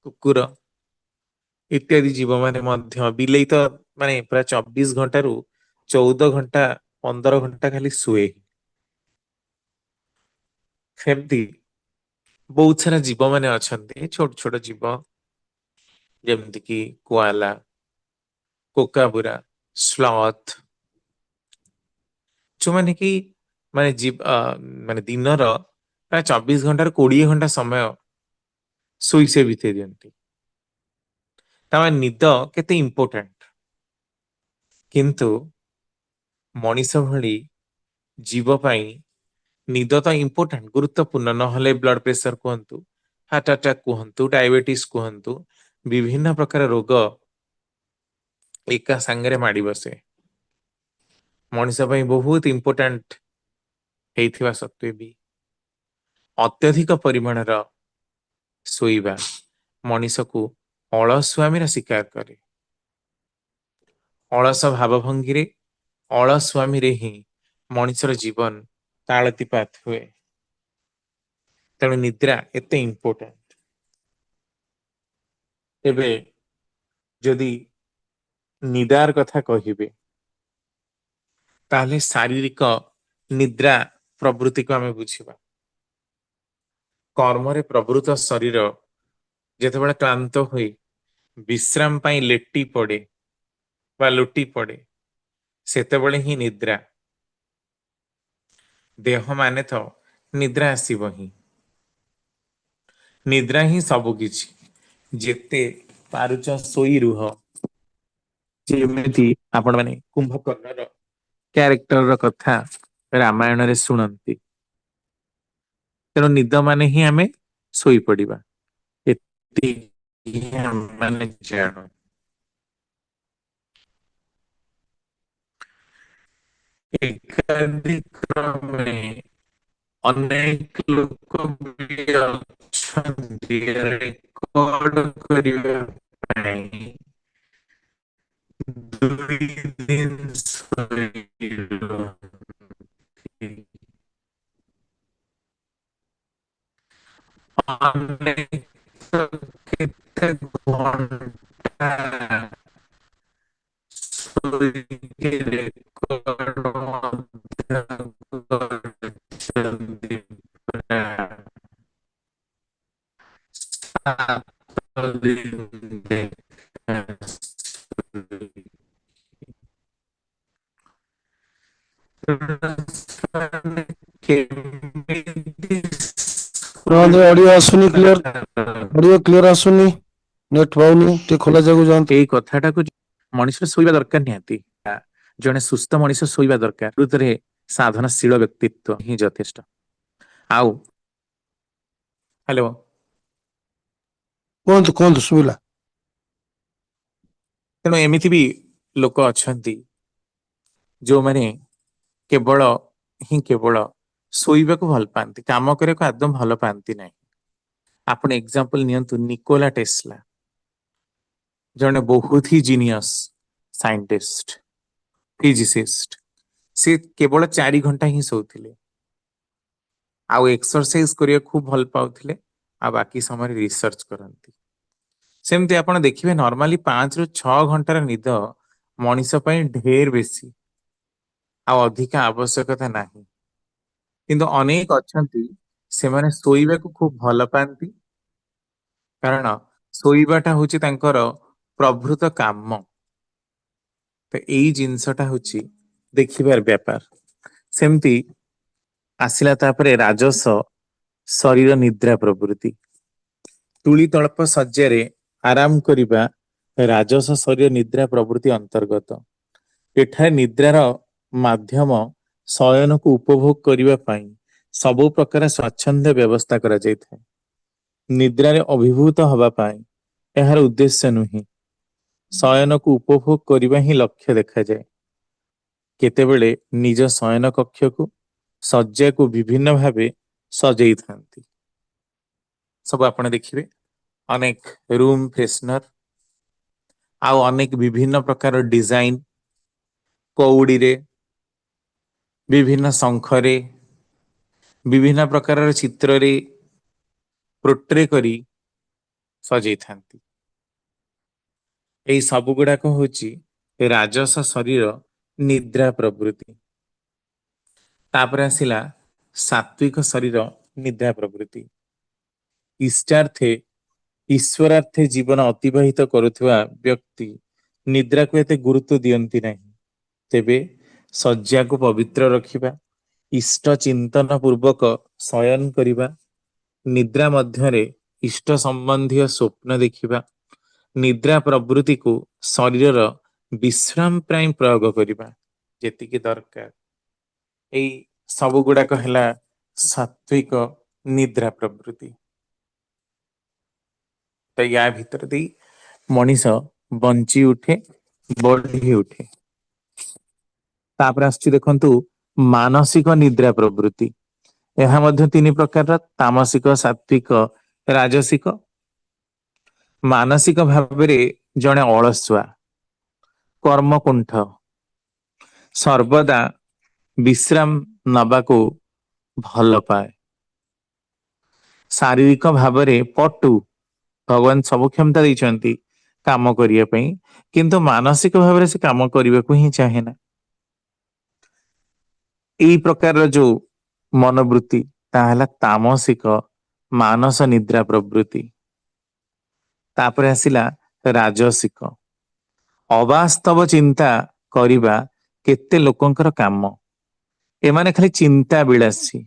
କୁକୁର ଇତ୍ୟାଦି ଜୀବ ମାନେ ମଧ୍ୟ, ବିଲେଇ ତ ମାନେ ପ୍ରାୟ 24 ଘଣ୍ଟାରୁ 14 ଘଣ୍ଟା 15 ଘଣ୍ଟା ଖାଲି ଶୁଏ। ସେମିତି ବହୁତ ସାରା ଜୀବ ମାନେ ଅଛନ୍ତି, ଛୋଟ ଛୋଟ ଜୀବ, ଯେମିତି କି କୋଆଲା, କୋକାବୁରା, ସ୍ଲଥ, ଯୋଉମାନେ କି ମାନେ ଦିନର ପ୍ରାୟ 24 ଘଣ୍ଟାରୁ 20 ଘଣ୍ଟା ସମୟ ଶୋଇ ସେ ବିତେଇ ଦିଅନ୍ତି। ତାମାନେ ନିଦ କେତେ ଇମ୍ପୋର୍ଟାଣ୍ଟ। କିନ୍ତୁ ମଣିଷ ଭଳି ଜୀବ ପାଇଁ ନିଦ ତ ଇମ୍ପୋର୍ଟାଣ୍ଟ, ଗୁରୁତ୍ୱପୂର୍ଣ୍ଣ, ନହେଲେ ବ୍ଲଡ ପ୍ରେସର କୁହନ୍ତୁ, ହାର୍ଟ ଆଟାକ କୁହନ୍ତୁ, ଡାଇବେଟିସ୍ କୁହନ୍ତୁ, ବିଭିନ୍ନ ପ୍ରକାର ରୋଗ ଏକା ସାଙ୍ଗରେ ମାଡି ବସେ। ମଣିଷ ପାଇଁ ବହୁତ ଇମ୍ପୋର୍ଟାଣ୍ଟ ହେଇଥିବା ସତ୍ତ୍ୱେ ବି ଅତ୍ୟଧିକ ପରିମାଣର ଶୋଇବା ମଣିଷକୁ ଅଳସୁଆମୀର ଶିକାର କରେ। ଅଳସ ଭାବ ଭଙ୍ଗୀରେ, ଅଳସୁଆମୀରେ ହିଁ ମଣିଷର ଜୀବନ ତାଳତିପାତ ହୁଏ। ତେଣୁ ନିଦ୍ରା ଏତେ ଇମ୍ପୋର୍ଟାଣ୍ଟ। ତେବେ ଯଦି ନିଦାର କଥା କହିବେ, ତାହେଲେ ଶାରୀରିକ ନିଦ୍ରା ପ୍ରବୃତ୍ତିକୁ ଆମେ ବୁଝିବା। କର୍ମରେ ପ୍ରବୃତ ଶରୀର ଯେତେବେଳେ କ୍ଳାନ୍ତ ହୋଇ ବିଶ୍ରାମ ପାଇଁ ଲେଟି ପଡେ ବା ଲୋଟି ପଡେ, ସେତେବେଳେ ହିଁ ନିଦ୍ରା। ଦେହ ମାନେ ତ ନିଦ୍ରା ଆସିବ ହିଁ। ନିଦ୍ରା ହିଁ ସବୁ କିଛି। ଯେତେ ପାରୁଛ ଶୋଇ ରୁହ। ଯେମିତି ଆପଣ ମାନେ କୁମ୍ଭକର୍ଣ୍ଣର କ୍ୟାରେକ୍ଟରର କଥା ରାମାୟଣରେ ଶୁଣନ୍ତି। ତେଣୁ ନିଦ ମାନେ ହିଁ ଆମେ ଶୋଇପଡିବା। ଏତିକି ହିଁ ଆମେମାନେ ଜାଣୁ। ଏକାଦିକ୍ରମେ ଅନେକ ଲୋକ ବି ଅଛନ୍ତି ରେକର୍ଡ କରିବା ପାଇଁ 2 ଦିନ ଶୋଇରହନ୍ତି। ଅନେକ କେତେ ଘଣ୍ଟା ଶୋଇକି ରେକର୍ଡ ମଧ୍ୟ କରିଛନ୍ତି ପୁରା 7 ଦିନ ଦେଖା ଶୋଇକି। ସେମାନେ କେମିତି ଆପଣଙ୍କ ଅଡିଓ ଆସୁନି କ୍ଲିୟର। ଶୋଇପାରନ୍ତି? ଅଡିଓ କ୍ଲିୟର ଆସୁନି। ନେଟ ପାଉନି, ଟିକେ ଖୋଲା ଜାଗାକୁ ଯାଆନ୍ତୁ। ଏଇ କଥାଟାକୁ ମଣିଷ ଶୋଇବା ଦରକାର ନିହାତି। ଜଣେ ସୁସ୍ଥ ମଣିଷ ଶୋଇବା ଦରକାର। ପ୍ରକୃତରେ ସାଧନଶୀଳ ବ୍ୟକ୍ତିତ୍ୱ ହିଁ ଯଥେଷ୍ଟ। ଆଉ ହ୍ୟାଲୋ, କୁହନ୍ତୁ କୁହନ୍ତୁ, ଶୁଭିଲା। ତେଣୁ ଏମିତି ବି ଲୋକ ଅଛନ୍ତି ଯୋଉମାନେ କେବଳ ଶୋଇବାକୁ ଭଲ ପାଆନ୍ତି, କାମ କରିବାକୁ ଆଦୌ ଭଲ ପାଆନ୍ତି ନାହିଁ। ଆପଣ ଏକ୍ସାମ୍ପଲ ନିଅନ୍ତୁ ନିକୋଲା ଟେସ୍ଲା, ଜଣେ ବହୁତ ହି ଜିନିୟସ ସାଇଣ୍ଟିଷ୍ଟ, ଫିଜିସିଷ୍ଟ। ସେ କେବଳ 4 ଘଣ୍ଟା ହିଁ ଶୋଉଥିଲେ। ଆଉ ଏକ୍ସରସାଇଜ କରିବାକୁ ଖୁବ ଭଲ ପାଉଥିଲେ। ଆଉ ବାକି ସମୟରେ ରିସର୍ଚ୍ଚ କରନ୍ତି। ସେମିତି ଆପଣ ଦେଖିବେ ନର୍ମାଲି 5 ରୁ 6 ଘଣ୍ଟାର ନିଦ ମଣିଷ ପାଇଁ ଢେର ବେଶୀ। ଆଉ ଅଧିକା ଆବଶ୍ୟକତା ନାହିଁ। କିନ୍ତୁ ଅନେକ ଅଛନ୍ତି ସେମାନେ ଶୋଇବାକୁ ଖୁବ ଭଲ ପାଆନ୍ତି। କାରଣ ଶୋଇବାଟା ହଉଛି ତାଙ୍କର ପ୍ରଭୃତ କାମ। ତ ଏଇ ଜିନିଷଟା ହଉଛି ଦେଖିବାର ବ୍ୟାପାର। ସେମିତି ଆସିଲା ତାପରେ ରାଜସ ଶରୀର ନିଦ୍ରା ପ୍ରବୃତ୍ତି। ତୁଳି ତଳ୍ପ ଶଯ୍ୟାରେ ଆରାମ କରିବା ରାଜସ ଶରୀର ନିଦ୍ରା ପ୍ରଭୃତି ଅନ୍ତର୍ଗତ। ଏଠାରେ ନିଦ୍ରାର ମାଧ୍ୟମ ଶୟନକୁ ଉପଭୋଗ କରିବା ପାଇଁ ସବୁ ପ୍ରକାର ସ୍ୱାଚ୍ଛନ୍ଦ୍ୟ ବ୍ୟବସ୍ଥା କରାଯାଇଥାଏ। ନିଦ୍ରାରେ ଅଭିଭୂତ ହବା ପାଇଁ ଏହାର ଉଦ୍ଦେଶ୍ୟ ନୁହେଁ। ଶୟନକୁ ଉପଭୋଗ କରିବା ହିଁ ଲକ୍ଷ୍ୟ ଦେଖାଯାଏ। କେତେବେଳେ ନିଜ ଶୟନ କକ୍ଷକୁ ଶଯ୍ୟାକୁ ବିଭିନ୍ନ ଭାବେ ସଜେଇଥାନ୍ତି। ସବୁ ଆପଣ ଦେଖିବେ ଅନେକ ରୁମ୍ ଫ୍ରେଶନର ଆଉ ଅନେକ ବିଭିନ୍ନ ପ୍ରକାର ଡିଜାଇନ କଉଡିରେ, ବିଭିନ୍ନ ଶଙ୍ଖରେ, ବିଭିନ୍ନ ପ୍ରକାରର ଚିତ୍ରରେ ପ୍ରୋଟ୍ରେ କରି ସଜେଇଥାନ୍ତି। ଏଇ ସବୁ ଗୁଡାକ ହଉଛି ରାଜସ ଶରୀର ନିଦ୍ରା ପ୍ରବୃତ୍ତି। ତାପରେ ଆସିଲା ସାତ୍ଵିକ ଶରୀର ନିଦ୍ରା ପ୍ରବୃତ୍ତି। ଇଷ୍ଟାର୍ଥେ ଈଶ୍ୱରାର୍ଥେ ଜୀବନ ଅତିବାହିତ କରୁଥିବା ବ୍ୟକ୍ତି ନିଦ୍ରାକୁ ଏତେ ଗୁରୁତ୍ୱ ଦିଅନ୍ତି ନାହିଁ। ତେବେ ଶଯ୍ୟାକୁ ପବିତ୍ର ରଖିବା, ଇଷ୍ଟ ଚିନ୍ତନ ପୂର୍ବକ ଶୟନ କରିବା, ନିଦ୍ରା ମଧ୍ୟରେ ଇଷ୍ଟ ସମ୍ବନ୍ଧୀୟ ସ୍ୱପ୍ନ ଦେଖିବା, ନିଦ୍ରା ପ୍ରବୃତ୍ତିକୁ ଶରୀରର ବିଶ୍ରାମ ପାଇଁ ପ୍ରୟୋଗ କରିବା ଯେତିକି ଦରକାର। ଏଇ ସବୁ ଗୁଡାକ ହେଲା ସାତ୍ଵିକ ନିଦ୍ରା ପ୍ରବୃତ୍ତି। ତ ୟା ଭିତରେ ଦେଇ ମଣିଷ ବଞ୍ଚି ଉଠେ, ବଢି ଉଠେ। ତାପରେ ଆସୁଛି ଦେଖନ୍ତୁ ମାନସିକ ନିଦ୍ରା ପ୍ରବୃତ୍ତି। ଏହା ମଧ୍ୟ 3 ପ୍ରକାରର ତାମସିକ, ସାତ୍ଵିକ, ରାଜସିକ। ମାନସିକ ଭାବରେ ଜଣେ ଅଳସୁଆ, କର୍ମକୁଣ୍ଠ, ସର୍ବଦା ବିଶ୍ରାମ ନବାକୁ ଭଲ ପାଏ। ଶାରୀରିକ ଭାବରେ ପଟୁ, ଭଗବାନ ସବୁ କ୍ଷମତା ଦେଇଛନ୍ତି କାମ କରିବା ପାଇଁ, କିନ୍ତୁ ମାନସିକ ଭାବରେ ସେ କାମ କରିବାକୁ ହିଁ ଚାହେଁ ନା। ଏଇ ପ୍ରକାରର ଯୋଉ ମନୋବୃତ୍ତି ତାହା ହେଲା ତାମସିକ ମାନସ ନିଦ୍ରା ପ୍ରବୃତ୍ତି। ତାପରେ ଆସିଲା ରାଜସିକ। ଅବାସ୍ତବ ଚିନ୍ତା କରିବା କେତେ ଲୋକଙ୍କର କାମ। ଏମାନେ ଖାଲି ଚିନ୍ତା ବିଳାସୀ।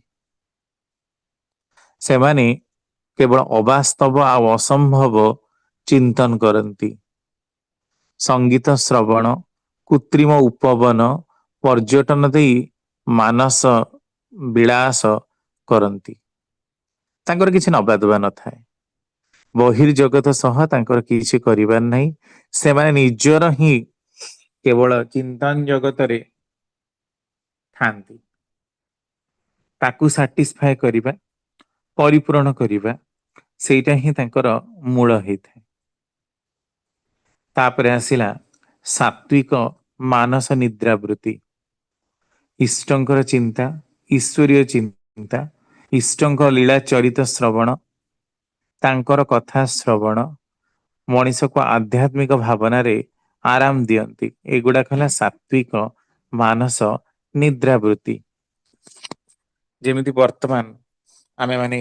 ସେମାନେ କେବଳ ଅବାସ୍ତବ ଆଉ ଅସମ୍ଭବ ଚିନ୍ତନ କରନ୍ତି। ସଙ୍ଗୀତ ଶ୍ରବଣ, କୃତ୍ରିମ ଉପବନ, ପର୍ଯ୍ୟଟନ ଦେଇ ମାନସ ବିଳାସ କରନ୍ତି। ତାଙ୍କର କିଛି ନବାଦବା ନଥାଏ। ବହିର୍ଜଗତ ସହ ତାଙ୍କର କିଛି କରିବାର ନାହିଁ। ସେମାନେ ନିଜର ହିଁ କେବଳ ଚିନ୍ତନ ଜଗତରେ ଥାନ୍ତି। ତାକୁ ସାଟିସ୍ଫାଏ କରିବା, ପରିପୂରଣ କରିବା, ସେଇଟା ହିଁ ତାଙ୍କର ମୂଳ ହେଇଥାଏ। ତାପରେ ଆସିଲା ସାତ୍विକ ମାନସ ନିଦ୍ରାବୃତ୍ତି। ଇଷ୍ଟଙ୍କର ଚିନ୍ତା, ଈଶ୍ୱରୀୟ ଚିନ୍ତା, ଇଷ୍ଟଙ୍କ ଲୀଳା ଚରିତ ଶ୍ରବଣ, ତାଙ୍କର କଥା ଶ୍ରବଣ ମଣିଷକୁ ଆଧ୍ୟାତ୍ମିକ ଭାବନାରେ ଆରାମ ଦିଅନ୍ତି। ଏଗୁଡାକ ହେଲା ସାତ୍ବିକ ମାନସ ନିଦ୍ରାବୃତ୍ତି। ଯେମିତି ବର୍ତ୍ତମାନ ଆମେ ମାନେ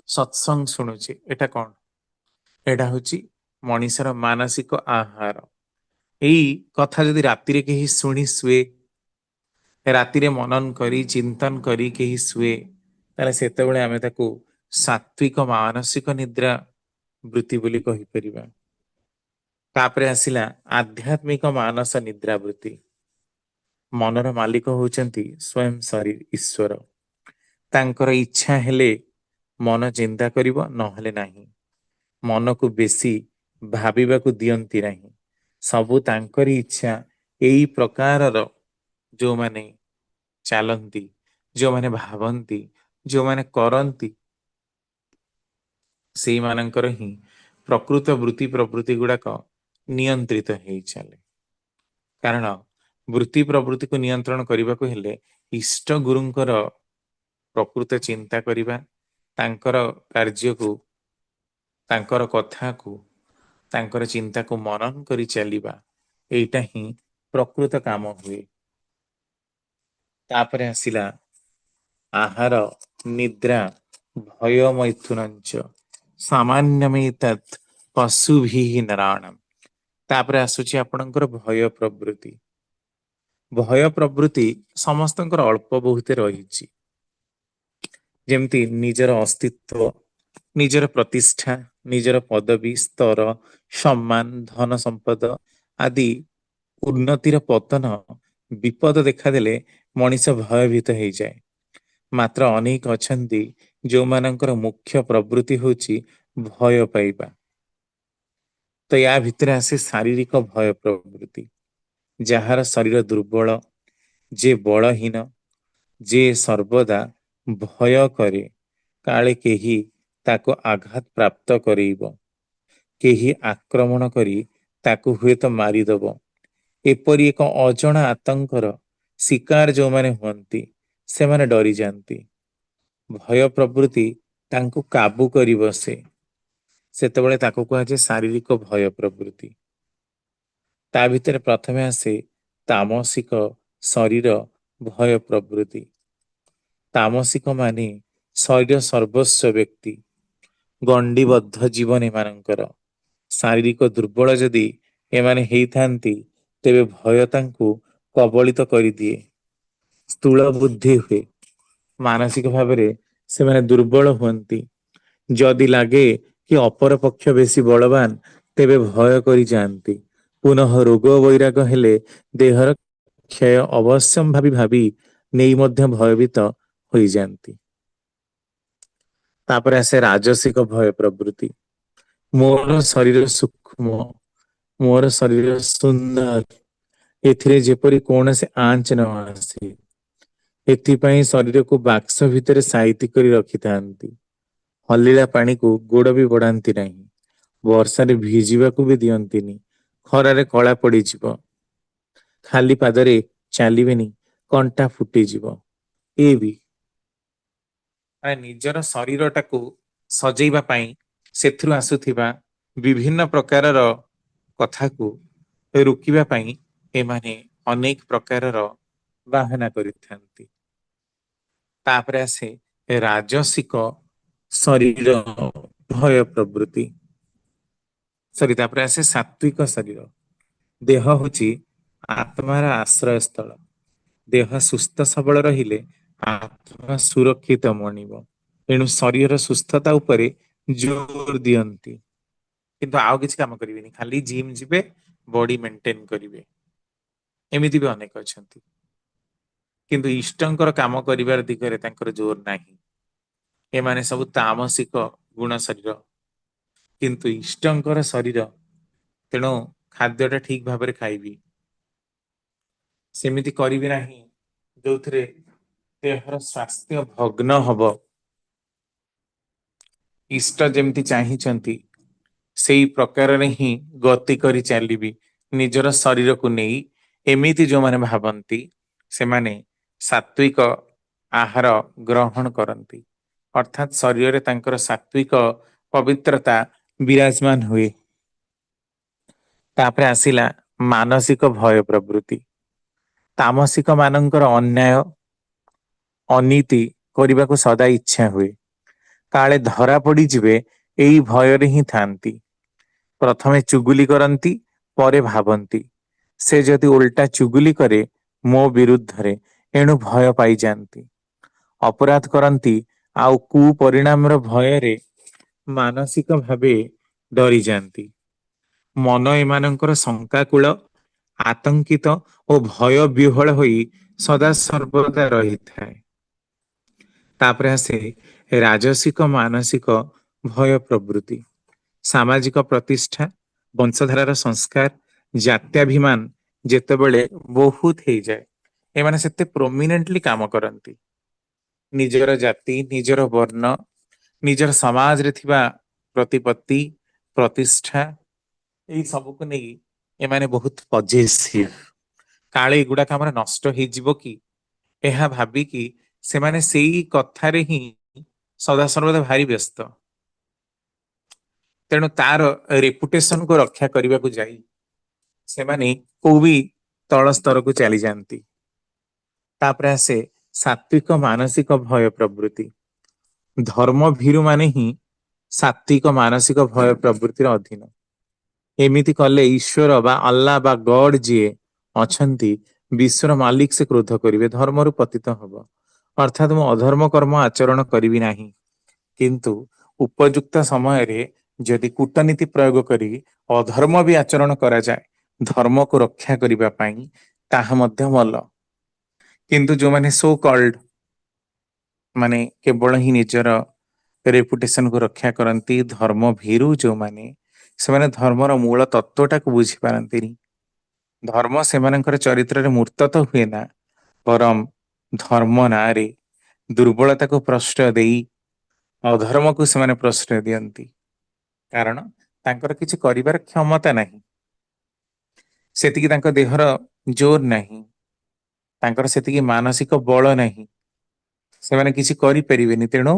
ସତ୍ସଙ୍ଗ ଶୁଣୁଛେ, ଏଟା କଣ? ଏଟା ହଉଛି ମଣିଷର ମାନସିକ ଆହାର। ଏଇ କଥା ଯଦି ରାତିରେ କେହି ଶୁଣି ଶୁଏ, ରାତିରେ ମନନ କରି ଚିନ୍ତନ କରି କେହି ଶୁଏ, ତାହେଲେ ସେତେବେଳେ ଆମେ ତାକୁ ସାତ୍ବିକ ମାନସିକ ନିଦ୍ରା ବୃତ୍ତି ବୋଲି କହିପାରିବା। ତାପରେ ଆସିଲା ଆଧ୍ୟାତ୍ମିକ ମାନସ ନିଦ୍ରାବୃତ୍ତି। ମନର ମାଲିକ ହଉଛନ୍ତି ସ୍ୱୟଂ ଶରୀର ଈଶ୍ୱର। ତାଙ୍କର ଇଚ୍ଛା ହେଲେ ମନ ଚିନ୍ତା କରିବ, ନହେଲେ ନାହିଁ। ମନକୁ ବେଶୀ ଭାବିବାକୁ ଦିଅନ୍ତି ନାହିଁ। ସବୁ ତାଙ୍କରି ଇଚ୍ଛା। ଏଇ ପ୍ରକାରର ଯୋଉମାନେ ଚାଲନ୍ତି, ଯୋଉମାନେ ଭାବନ୍ତି, ଯୋଉମାନେ କରନ୍ତି, ସେଇମାନଙ୍କର ହିଁ ପ୍ରକୃତ ବୃତ୍ତି ପ୍ରବୃତ୍ତି ଗୁଡାକ ନିୟନ୍ତ୍ରିତ ହେଇ ଚାଲେ। କାରଣ ବୃତ୍ତି ପ୍ରବୃତ୍ତିକୁ ନିୟନ୍ତ୍ରଣ କରିବାକୁ ହେଲେ ଇଷ୍ଟ ଗୁରୁଙ୍କର ପ୍ରକୃତ ଚିନ୍ତା କରିବା, ତାଙ୍କର କାର୍ଯ୍ୟକୁ, ତାଙ୍କର କଥାକୁ, ତାଙ୍କର ଚିନ୍ତାକୁ ମନନ କରି ଚାଲିବା, ଏଇଟା ହିଁ ପ୍ରକୃତ କାମ ହୁଏ। ତାପରେ ଆସିଲା ଆହାର ନିଦ୍ରା ଭୟ ମୈଥୁନଞ୍ଚ ସାମାନ୍ୟମେତତ୍ ପଶୁଭିଃ ନରାଣାମ୍। ତାପରେ ଆସୁଛି ଆପଣଙ୍କର ଭୟ ପ୍ରବୃତ୍ତି। ଭୟ ପ୍ରବୃତ୍ତି ସମସ୍ତଙ୍କର ଅଳ୍ପ ବହୁତେ ରହିଛି। ଯେମିତି ନିଜର ଅସ୍ତିତ୍ୱ, ନିଜର ପ୍ରତିଷ୍ଠା, ନିଜର ପଦବୀ ସ୍ତର, ସମ୍ମାନ, ଧନ ସମ୍ପଦ ଆଦି ଉନ୍ନତିର ପତନ, ବିପଦ ଦେଖାଦେଲେ ମଣିଷ ଭୟଭୀତ ହେଇଯାଏ। ମାତ୍ର ଅନେକ ଅଛନ୍ତି ଯୋଉମାନଙ୍କର ମୁଖ୍ୟ ପ୍ରବୃତ୍ତି ହେଉଛି ଭୟ ପାଇବା। ତ ୟା ଭିତରେ ଆସେ ଶାରୀରିକ ଭୟ ପ୍ରବୃତ୍ତି। ଯାହାର ଶରୀର ଦୁର୍ବଳ, ଯେ ବଳହୀନ, ଯେ ସର୍ବଦା ଭୟ କରେ କାଳେ କେହି ତାକୁ ଆଘାତ ପ୍ରାପ୍ତ କରେଇବ, କେହି ଆକ୍ରମଣ କରି ତାକୁ ହୁଏତ ମାରିଦବ, ଏପରି ଏକ ଅଜଣା ଆତଙ୍କର ଶିକାର ଯୋଉମାନେ ହୁଅନ୍ତି, ସେମାନେ ଡରିଯାଆନ୍ତି। ଭୟ ପ୍ରବୃତ୍ତି ତାଙ୍କୁ କାବୁ କରି ବସେ। ସେତେବେଳେ ତାକୁ କୁହାଯାଏ ଶାରୀରିକ ଭୟ ପ୍ରବୃତ୍ତି। ତା ଭିତରେ ପ୍ରଥମେ ଆସେ ତାମସିକ ଶରୀର ଭୟ ପ୍ରବୃତ୍ତି। ତାମସିକ ମାନେ ଶରୀର ସର୍ବସ୍ୱ ବ୍ୟକ୍ତି, ଗଣ୍ଡିବଦ୍ଧ ଜୀବନ ଏମାନଙ୍କର। ଶାରୀରିକ ଦୁର୍ବଳ ଯଦି ଏମାନେ ହେଇଥାନ୍ତି, ତେବେ ଭୟ ତାଙ୍କୁ କବଳିତ କରିଦିଏ, ସ୍ଥୂଳ ବୁଦ୍ଧି ହୁଏ, ମାନସିକ ଭାବରେ ସେମାନେ ଦୁର୍ବଳ ହୁଅନ୍ତି। ଯଦି ଲାଗେ କି ଅପର ପକ୍ଷ ବେଶୀ ବଳବାନ, ତେବେ ଭୟ କରିଯାଆନ୍ତି। ପୁନଃ ରୋଗ ବୈରାଗ ହେଲେ ଦେହର କ୍ଷୟ ଅବଶ୍ୟମ୍ ଭାବି ଭାବି ନେଇ ମଧ୍ୟ ଭୟଭୀତ ହୋଇଯାଆନ୍ତି। ତାପରେ ଆସେ ରାଜସିକ ଭୟ ପ୍ରବୃତ୍ତି। ମୋର ଶରୀର ସୂକ୍ଷ୍ମ, ମୋର ଶରୀର ସୁନ୍ଦର, ଏଥିରେ ଯେପରି କୌଣସି ଆଞ୍ଚ ନ ଆସେ, ଏଥିପାଇଁ ଶରୀରକୁ ବାକ୍ସ ଭିତରେ ସାଇତି କରି ରଖିଥାନ୍ତି। ହଲିଲା ପାଣିକୁ ଗୋଡ ବି ବଢାନ୍ତି ନାହିଁ, ବର୍ଷାରେ ଭିଜିବାକୁ ବି ଦିଅନ୍ତିନି, ଖରାରେ କଳା ପଡିଯିବ, ଖାଲି ପାଦରେ ଚାଲିବେନି, କଣ୍ଟା ଫୁଟିଯିବ। ଏ ବି ନିଜର ଶରୀରଟାକୁ ସଜେଇବା ପାଇଁ ସେଥିରୁ ଆସୁଥିବା ବିଭିନ୍ନ ପ୍ରକାରର କଥାକୁ ରୋକିବା ପାଇଁ ଏମାନେ ଅନେକ ପ୍ରକାରର ବାହାନା କରିଥାନ୍ତି। ତାପରେ ଆସେ ରାଜସିକ ଶରୀର ଭୟ ପ୍ରବୃତ୍ତି। ତାପରେ ଆସେ ସାତ୍ବିକ ଶରୀର। ଦେହ ହଉଛି ଆତ୍ମାର ଆଶ୍ରୟସ୍ଥଳ। ଦେହ ସୁସ୍ଥ ସବଳ ରହିଲେ ଆତ୍ମା ସୁରକ୍ଷିତ ମଣିବ। ଏଣୁ ଶରୀର ସୁସ୍ଥତା ଉପରେ ଜୋର ଦିଅନ୍ତି, କିନ୍ତୁ ଆଉ କିଛି କାମ କରିବେନି, ଖାଲି ଜିମ୍ ଯିବେ, ବଡି ମେଣ୍ଟେନ କରିବେ। ଏମିତି ବି ଅନେକ ଅଛନ୍ତି, କିନ୍ତୁ ଇଷ୍ଟଙ୍କର କାମ କରିବାର ଦିଗରେ ତାଙ୍କର ଜୋର ନାହିଁ। ଏମାନେ ସବୁ ତାମସିକ ଗୁଣ ଶରୀର, କିନ୍ତୁ ଇଷ୍ଟଙ୍କର ଶରୀର। ତେଣୁ ଖାଦ୍ୟଟା ଠିକ ଭାବରେ ଖାଇବି, ସେମିତି କରିବି ନାହିଁ ଯୋଉଥିରେ ଦେହର ସ୍ୱାସ୍ଥ୍ୟ ଭଗ୍ନ ହବ। ଇଷ୍ଟ ଯେମିତି ଚାହିଁଛନ୍ତି ସେଇ ପ୍ରକାରରେ ହିଁ ଗତି କରି ଚାଲିବି ନିଜର ଶରୀରକୁ ନେଇ। ଏମିତି ଯୋଉମାନେ ଭାବନ୍ତି ସେମାନେ ସାତ୍ವಿକ ଆହାର ଗ୍ରହଣ କରନ୍ତି, ଅର୍ଥାତ୍ ଶରୀରରେ ତାଙ୍କର ସାତ୍ବିକ ପବିତ୍ରତା ବିରାଜମାନ ହୁଏ। ତାପରେ ଆସିଲା ମାନସିକ ଭୟ ପ୍ରବୃତ୍ତି। ତାମସିକ ମାନଙ୍କର ଅନ୍ୟାୟ ଅନୀତି କରିବାକୁ ସଦା ଇଚ୍ଛା ହୁଏ। କାଳେ ଧରା ପଡିଯିବେ ଏଇ ଭୟରେ ହିଁ ଥାନ୍ତି। ପ୍ରଥମେ ଚୁଗୁଲି କରନ୍ତି, ପରେ ଭାବନ୍ତି ସେ ଯଦି ଓଲଟା ଚୁଗୁଲି କରେ ମୋ ବିରୁଦ୍ଧରେ, ଏଣୁ ଭୟ ପାଇଯାଆନ୍ତି। ଅପରାଧ କରନ୍ତି ଆଉ କୁପରିଣାମର ଭୟରେ ମାନସିକ ଭାବେ ଡରିଯାଆନ୍ତି। ମନ ଏମାନଙ୍କର ଶଙ୍କାକୁଳ, ଆତଙ୍କିତ ଓ ଭୟ ବିହ୍ୱଳ ହୋଇ ସଦା ସର୍ବଦା ରହିଥାଏ। ତାପରେ ଆସେ ରାଜସିକ ମାନସିକ ଭୟ ପ୍ରବୃତ୍ତି। ସାମାଜିକ ପ୍ରତିଷ୍ଠା, ବଂଶଧାରାର ସଂସ୍କାର, ଜାତ୍ୟାଭିମାନ ଯେତେବେଳେ ବହୁତ ହେଇଯାଏ, ଏମାନେ ସେତେ ପ୍ରୋମିନେଣ୍ଟଲି କାମ କରନ୍ତି। ନିଜର ଜାତି, ନିଜର ବର୍ଣ୍ଣ, ନିଜର ସମାଜରେ ଥିବା ପ୍ରତିପତ୍ତି, ପ୍ରତିଷ୍ଠା, ଏଇ ସବୁକୁ ନେଇ ଏମାନେ ବହୁତ ପଜେସିଭ। କାଳେ ଏଗୁଡାକ ଆମର ନଷ୍ଟ ହେଇଯିବ କି, ଏହା ଭାବିକି ସେମାନେ ସେଇ କଥାରେ ହିଁ ସଦାସର୍ବଦା ଭାରି ବ୍ୟସ୍ତ। ତେଣୁ ତାର ରେପୁଟେସନକୁ ରକ୍ଷା କରିବାକୁ ଯାଇ ସେମାନେ କୋଉ ବି ତଳ ସ୍ତରକୁ ଚାଲିଯାଆନ୍ତି। ତାପରେ ଆସେ ସାତ୍ବିକ ମାନସିକ ଭୟ ପ୍ରବୃତ୍ତି। ଧର୍ମ ଭୀରୁ ମାନେ ହିଁ ସାତ୍ବିକ ମାନସିକ ଭୟ ପ୍ରବୃତ୍ତିର ଅଧୀନ। ଏମିତି କଲେ ଈଶ୍ୱର ବା ଆଲ୍ଲାହ ବା ଗଡ ଯିଏ ଅଛନ୍ତି, ବିଶ୍ୱର ମାଲିକ, ସେ କ୍ରୋଧ କରିବେ, ଧର୍ମରୁ ପତିତ ହବ। ଅର୍ଥାତ୍ ମୁଁ ଅଧର୍ମ କର୍ମ ଆଚରଣ କରିବି ନାହିଁ, କିନ୍ତୁ ଉପଯୁକ୍ତ ସମୟରେ ଯଦି କୂଟନୀତି ପ୍ରୟୋଗ କରି ଅଧର୍ମ ବି ଆଚରଣ କରାଯାଏ ଧର୍ମକୁ ରକ୍ଷା କରିବା ପାଇଁ, ତାହା ମଧ୍ୟ ଭଲ। କିନ୍ତୁ ଯୋଉମାନେ ସୋ କଲ୍ଡ, ମାନେ କେବଳ ହିଁ ନିଜର ରେପୁଟେସନକୁ ରକ୍ଷା କରନ୍ତି, ଧର୍ମ ଭୀରୁ ଯୋଉମାନେ, ସେମାନେ ଧର୍ମର ମୂଳ ତତ୍ଵଟାକୁ ବୁଝିପାରନ୍ତିନି। ଧର୍ମ ସେମାନଙ୍କର ଚରିତ୍ରରେ ମୂର୍ତ୍ତ ତ ହୁଏ ନା, ବରଂ ଧର୍ମ ନାଁରେ ଦୁର୍ବଳତାକୁ ପ୍ରଶ୍ରୟ ଦେଇ ଅଧର୍ମକୁ ସେମାନେ ପ୍ରଶ୍ରୟ ଦିଅନ୍ତି। କାରଣ ତାଙ୍କର କିଛି କରିବାର କ୍ଷମତା ନାହିଁ, ସେତିକି ତାଙ୍କ ଦେହର ଜୋର ନାହିଁ, ତାଙ୍କର ସେତିକି ମାନସିକ ବଳ ନାହିଁ, ସେମାନେ କିଛି କରିପାରିବେନି। ତେଣୁ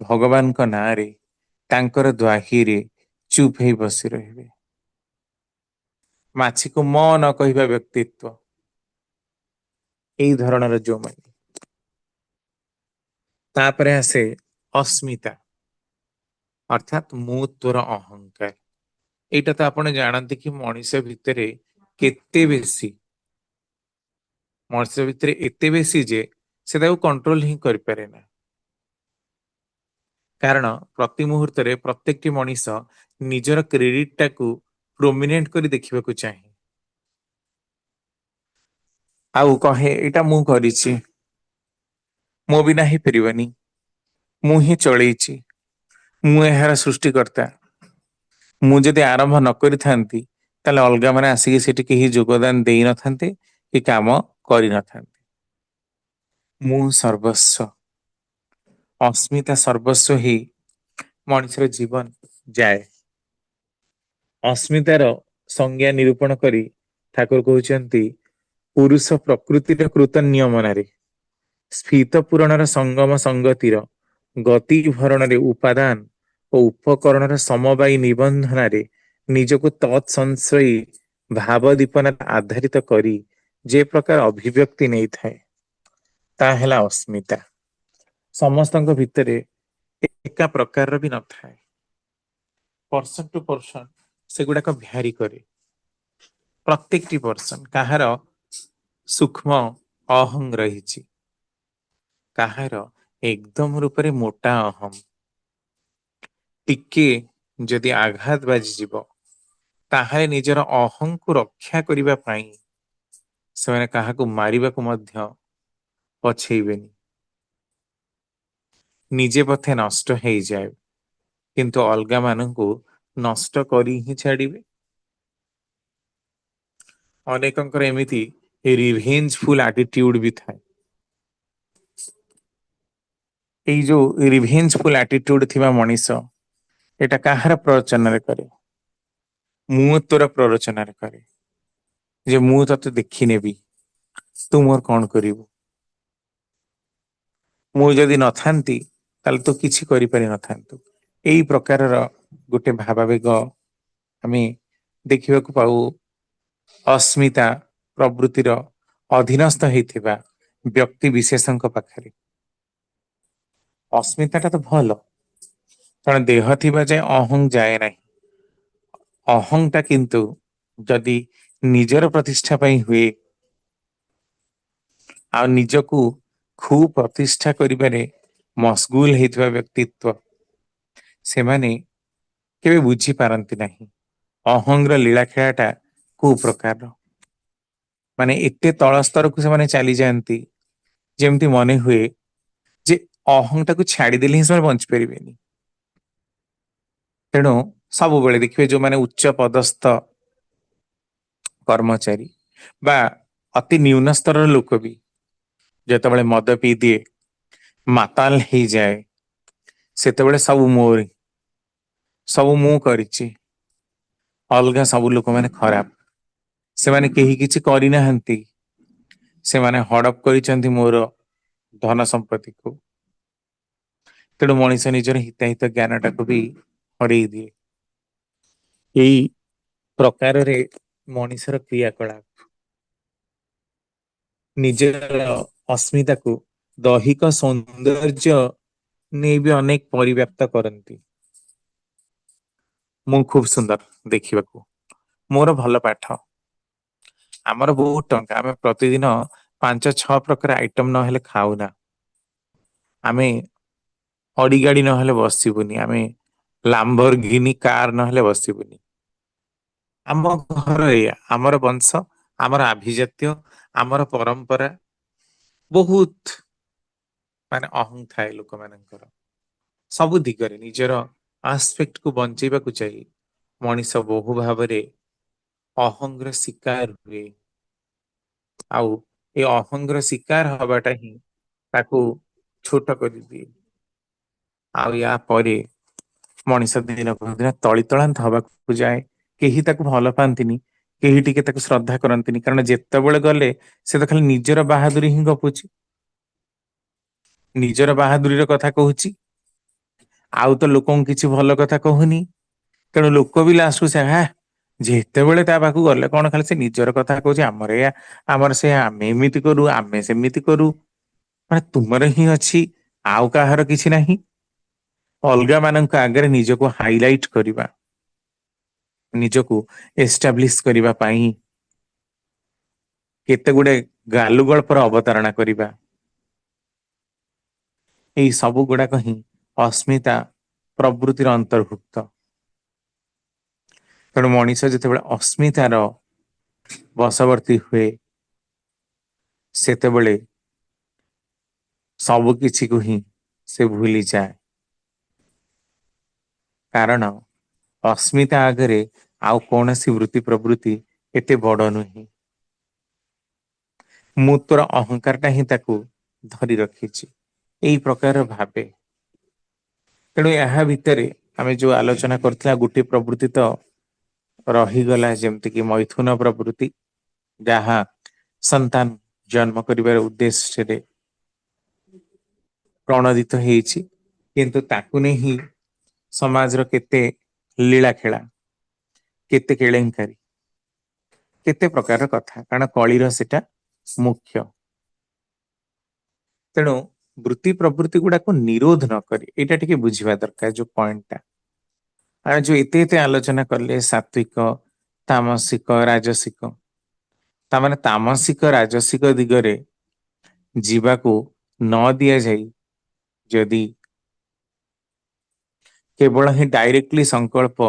ଭଗବାନଙ୍କ ନାଁରେ, ତାଙ୍କର ଦ୍ୱାହିରେ ଚୁପ ହେଇ ବସି ରହିବେ। ମାଛିକୁ ମ ନ କହିବା ବ୍ୟକ୍ତିତ୍ବ, ଏଇ ଧରଣର ଯୋଉମାନେ। ତାପରେ ଆସେ ଅସ୍ମିତା, ଅର୍ଥାତ୍ ମୁଁ ତୋର ଅହଙ୍କାର। ଏଇଟା ତ ଆପଣ ଜାଣନ୍ତି କି ମଣିଷ ଭିତରେ କେତେ ବେଶୀ, ମଣିଷ ଭିତରେ ଏତେ ବେଶୀ ଯେ ସେ ତାକୁ କଣ୍ଟ୍ରୋଲ ହିଁ କରିପାରେ ନା। କାରଣ ପ୍ରତି ମୁହୂର୍ତ୍ତରେ ପ୍ରତ୍ୟେକଟି ମଣିଷ ନିଜର କ୍ରେଡିଟ ଟାକୁ ପ୍ରୋମିନେଣ୍ଟ କରି ଦେଖିବାକୁ ଚାହେଁ। ଆଉ କହେ ଏଇଟା ମୁଁ କରିଛି, ମୋ ବିନା ହେଇପାରିବନି, ମୁଁ ହିଁ ଚଳେଇଛି, ମୁଁ ଏହାର ସୃଷ୍ଟିକର୍ତ୍ତା। ମୁଁ ଯଦି ଆରମ୍ଭ ନ କରିଥାନ୍ତି ତାହେଲେ ଅଲଗା ମାନେ ଆସିକି ସେଠି କେହି ଯୋଗଦାନ ଦେଇନଥାନ୍ତେ କି କାମ କରିନଥାନ୍ତେ। ମୁଁ ସର୍ବସ୍ୱ, ଅସ୍ମିତା ସର୍ବସ୍ୱ ହିଁ ମଣିଷର ଜୀବନ ଯାଏ। ଅସ୍ମିତାର ସଂଜ୍ଞା ନିରୂପଣ କରି ଠାକୁର କହୁଛନ୍ତି, ପୁରୁଷ ପ୍ରକୃତିର କୃତ ନିୟମନାରେ, ସ୍ଫୀତ ପୂରଣର ସଙ୍ଗମ ସଙ୍ଗତିର, ଗତି ଭରଣରେ ଉପାଦାନ ଓ ଉପକରଣର ସମବାୟୀ ନିବନ୍ଧନାରେ ନିଜକୁ ତତ୍ସଂଶ୍ରୟୀ ଭାବ ଦୀପନାରେ ଆଧାରିତ କରି ଯେ ପ୍ରକାର ଅଭିବ୍ୟକ୍ତି ନେଇଥାଏ, ତାହା ହେଲା ଅସ୍ମିତା। ସମସ୍ତଙ୍କ ଭିତରେ ଏକା ପ୍ରକାରର ବି ନଥାଏ, ପର୍ସନ ଟୁ ପର୍ସନ ସେଗୁଡାକ ଭ୍ୟାରି କରେ। प्रत्येकटी पर्सन कहार सूक्ष्म अहं रही, कहार एकदम रूपरे मोटा अहम, टिके जदि आघात बाजिଯିବ ताहाले निजर अहं को रक्षा करिबा पई ସେମାନେ କାହାକୁ ମାରିବାକୁ ମଧ୍ୟ ପଛେଇବେନି। ନିଜେ ପଥେ ନଷ୍ଟ ହେଇଯାଏ କିନ୍ତୁ ଅଲଗା ମାନଙ୍କୁ ନଷ୍ଟ କରି ହିଁ ଛାଡ଼ିବେ। ଅନେକଙ୍କର ଏମିତି ରିଭେଞ୍ଜଫୁଲ ଆଟିଟ୍ୟୁଡ ବି ଥାଏ। ଏଇ ଯୋଉ ରିଭେଞ୍ଜଫୁଲ ଆଟିଟ୍ୟୁଡ ଥିବା ମଣିଷ ଏଟା କାହାର ପ୍ରରୋଚନାରେ କରେ? ମୁଁ ତୋର ପ୍ରରୋଚନାରେ କରେ ଯେ ମୁଁ ତତେ ଦେଖିନେବି, ତୁ ମୋର କଣ କରିବୁ? ମୁଁ ଯଦି ନଥାନ୍ତି ତାହେଲେ ତୁ କିଛି କରିପାରି ନଥାନ୍ତୁ। ଏଇ ପ୍ରକାରର ଗୋଟେ ଭାବାବେଗ ଆମେ ଦେଖିବାକୁ ପାଉ ଅସ୍ମିତା ପ୍ରବୃତ୍ତିର ଅଧୀନସ୍ଥ ହେଇଥିବା ବ୍ୟକ୍ତି ବିଶେଷଙ୍କ ପାଖରେ। ଅସ୍ମିତାଟା ତ ଭଲ, କାରଣ ଦେହ ଥିବା ଯାଏ ଅହଂ ଯାଏ ନାହିଁ। ଅହଂଟା କିନ୍ତୁ ଯଦି ନିଜର ପ୍ରତିଷ୍ଠା ପାଇଁ ହୁଏ ଆଉ ନିଜକୁ ଖୁବ୍ ପ୍ରତିଷ୍ଠା କରିବାରେ ମସଗୁଲ ହେଇଥିବା ବ୍ୟକ୍ତିତ୍ବ, ସେମାନେ କେବେ ବୁଝିପାରନ୍ତି ନାହିଁ ଅହଂର ଲୀଳାଖେଳାଟା କୋଉ ପ୍ରକାରର। ମାନେ ଏତେ ତଳ ସ୍ତରକୁ ସେମାନେ ଚାଲିଯାଆନ୍ତି ଯେମିତି ମନେ ହୁଏ ଯେ ଅହଂଟାକୁ ଛାଡିଦେଲେ ହିଁ ସେମାନେ ବଞ୍ଚି ପାରିବେନି। ତେଣୁ ସବୁବେଳେ ଦେଖିବେ ଯୋଉମାନେ ଉଚ୍ଚ ପଦସ୍ଥ କର୍ମଚାରୀ ବା ଅତି ନିମ୍ନ ସ୍ତରର ଲୋକ ବି ଯେତେବେଳେ ମଦ ପିଇ ଦିଏ, ମାତାଲ ହେଇଯାଏ, ସେତେବେଳେ ସବୁ ମୋରି, ସବୁ ମୁଁ କରିଛି, ଅଲଗା ସବୁ ଲୋକମାନେ ଖରାପ, ସେମାନେ କେହି କିଛି କରିନାହାନ୍ତି, ସେମାନେ ହଡପ କରିଛନ୍ତି ମୋର ଧନ ସମ୍ପତ୍ତିକୁ। ତେଣୁ ମଣିଷ ନିଜର ହିତାହିତ ଜ୍ଞାନଟାକୁ ବି ହରେଇ ଦିଏ। ଏଇ ପ୍ରକାରରେ ମଣିଷର କ୍ରିୟାକଳାପ ନିଜର ଅସ୍ମିତାକୁ ଦୈହିକ ସୌନ୍ଦର୍ଯ୍ୟ ନେଇ ବି ଅନେକ ପରିବ୍ୟାପ୍ତ କରନ୍ତି। ମୁଁ ଖୁବ ସୁନ୍ଦର ଦେଖିବାକୁ, ମୋର ଭଲ ପାଠ, ଆମର ବହୁତ ଟଙ୍କା, ଆମେ ପ୍ରତିଦିନ 5-6 ପ୍ରକାର ଆଇଟମ ନହେଲେ ଖାଉନା, ଆମେ ଅଡି ଗାଡି ନହେଲେ ବସିବୁନି, ଆମେ ଲାମ୍ବର ଘିନି କାର ନହେଲେ ବସିବୁନି। ଆମ ଘର ଏଇଆ, ଆମର ବଂଶ, ଆମର ଆଭିଜାତ୍ୟ, ଆମର ପରମ୍ପରା, ବହୁତ ମାନେ ଅହଂ ଥାଏ ଲୋକମାନଙ୍କର। ସବୁ ଦିଗରେ ନିଜର ଆସ୍ପେକ୍ଟକୁ ବଞ୍ଚେଇବାକୁ ଚାହିଁ ମଣିଷ ବହୁ ଭାବରେ ଅହଂର ଶିକାର ହୁଏ। ଆଉ ଏ ଅହଂର ଶିକାର ହବାଟା ହିଁ ତାକୁ ଛୋଟ କରିଦିଏ। ଆଉ ୟା ପରେ ମଣିଷ ଦିନକୁ ଦିନ ତଳିତଳାନ୍ତ ହବାକୁ ଯାଏ। କେହି ତାକୁ ଭଲ ପାଆନ୍ତିନି, କେହି ଟିକେ ତାକୁ ଶ୍ରଦ୍ଧା କରନ୍ତିନି, କାରଣ ଯେତେବେଳେ ଗଲେ ସେ ତ ଖାଲି ନିଜର ବାହାଦୁରୀ ହିଁ ଗପୁଛି, ନିଜର ବାହାଦୁରୀର କଥା କହୁଛି, ଆଉ ତ ଲୋକଙ୍କୁ କିଛି ଭଲ କଥା କହୁନି। ତେଣୁ ଲୋକ ବି ଲାଷ୍ଟକୁ ସେ ଯେତେବେଳେ ତା ପାଖକୁ ଗଲେ କଣ ଖାଲି ସେ ନିଜର କଥା କହୁଛି, ଆମର ଏଇଆ, ଆମର ସେ, ଆମେ ଏମିତି କରୁ, ଆମେ ସେମିତି କରୁ, ମାନେ ତୁମର ହିଁ ଅଛି, ଆଉ କାହାର କିଛି ନାହିଁ। ଅଲଗା ମାନଙ୍କ ଆଗରେ ନିଜକୁ ହାଇଲାଇଟ କରିବା, ନିଜକୁ ଏଷ୍ଟାବ୍ଲିଶ କରିବା ପାଇଁ କେତେ ଗୁଡେ ଗାଲୁଗଳ୍ପର ଅବତାରଣା କରିବା, ଏଇ ସବୁ ଗୁଡାକ ହିଁ ଅସ୍ମିତା ପ୍ରବୃତ୍ତିର ଅନ୍ତର୍ଭୁକ୍ତ। ତେଣୁ ମଣିଷ ଯେତେବେଳେ ଅସ୍ମିତାର ବଶବର୍ତ୍ତୀ ହୁଏ, ସେତେବେଳେ ସବୁ କିଛିକୁ ହିଁ ସେ ଭୁଲିଯାଏ। କାରଣ ଅସ୍ମିତା ଆଗରେ ଆଉ କୌଣସି ବୃତ୍ତି ପ୍ରବୃତ୍ତି ଏତେ ବଡ ନୁହେଁ। ମୁଁ ତୋର ଅହଂକାର ଟା ହିଁ ତାକୁ ଧରି ରଖିଛି, ଏଇ ପ୍ରକାର ଭାବେ। ତେଣୁ ଏହା ଭିତରେ ଆମେ ଯୋଉ ଆଲୋଚନା କରିଥିଲା, ଗୋଟିଏ ପ୍ରବୃତ୍ତି ତ ରହିଗଲା, ଯେମିତି କିି ମୈଥୁନ ପ୍ରବୃତ୍ତି, ଯାହା ସନ୍ତାନ ଜନ୍ମ କରିବାର ଉଦ୍ଦେଶ୍ୟରେ ପ୍ରଣୋଦିତ ହେଇଛି, କିନ୍ତୁ ତାକୁ ନେଇ ସମାଜର କେତେ ଲୀଳାଖେଳା, କେତେ କେଳେଙ୍କାରୀ, କେତେ ପ୍ରକାର କଥା, କାରଣ କଳିର ସେଟା ମୁଖ୍ୟ। ତେଣୁ ବୃତ୍ତି ପ୍ରବୃତ୍ତି ଗୁଡାକୁ ନିରୋଧ ନ କରି, ଏଇଟା ଟିକେ ବୁଝିବା ଦରକାର ଯୋଉ ପଏଣ୍ଟଟା। ଆମେ ଯୋଉ ଏତେ ଏତେ ଆଲୋଚନା କଲେ ସାତ୍विକ तामसिक राजसिक तामाने तामसिक राजसिक दिगरे जीवाको न दिया जाई जदि केवल ही डायरेक्टली संकल्प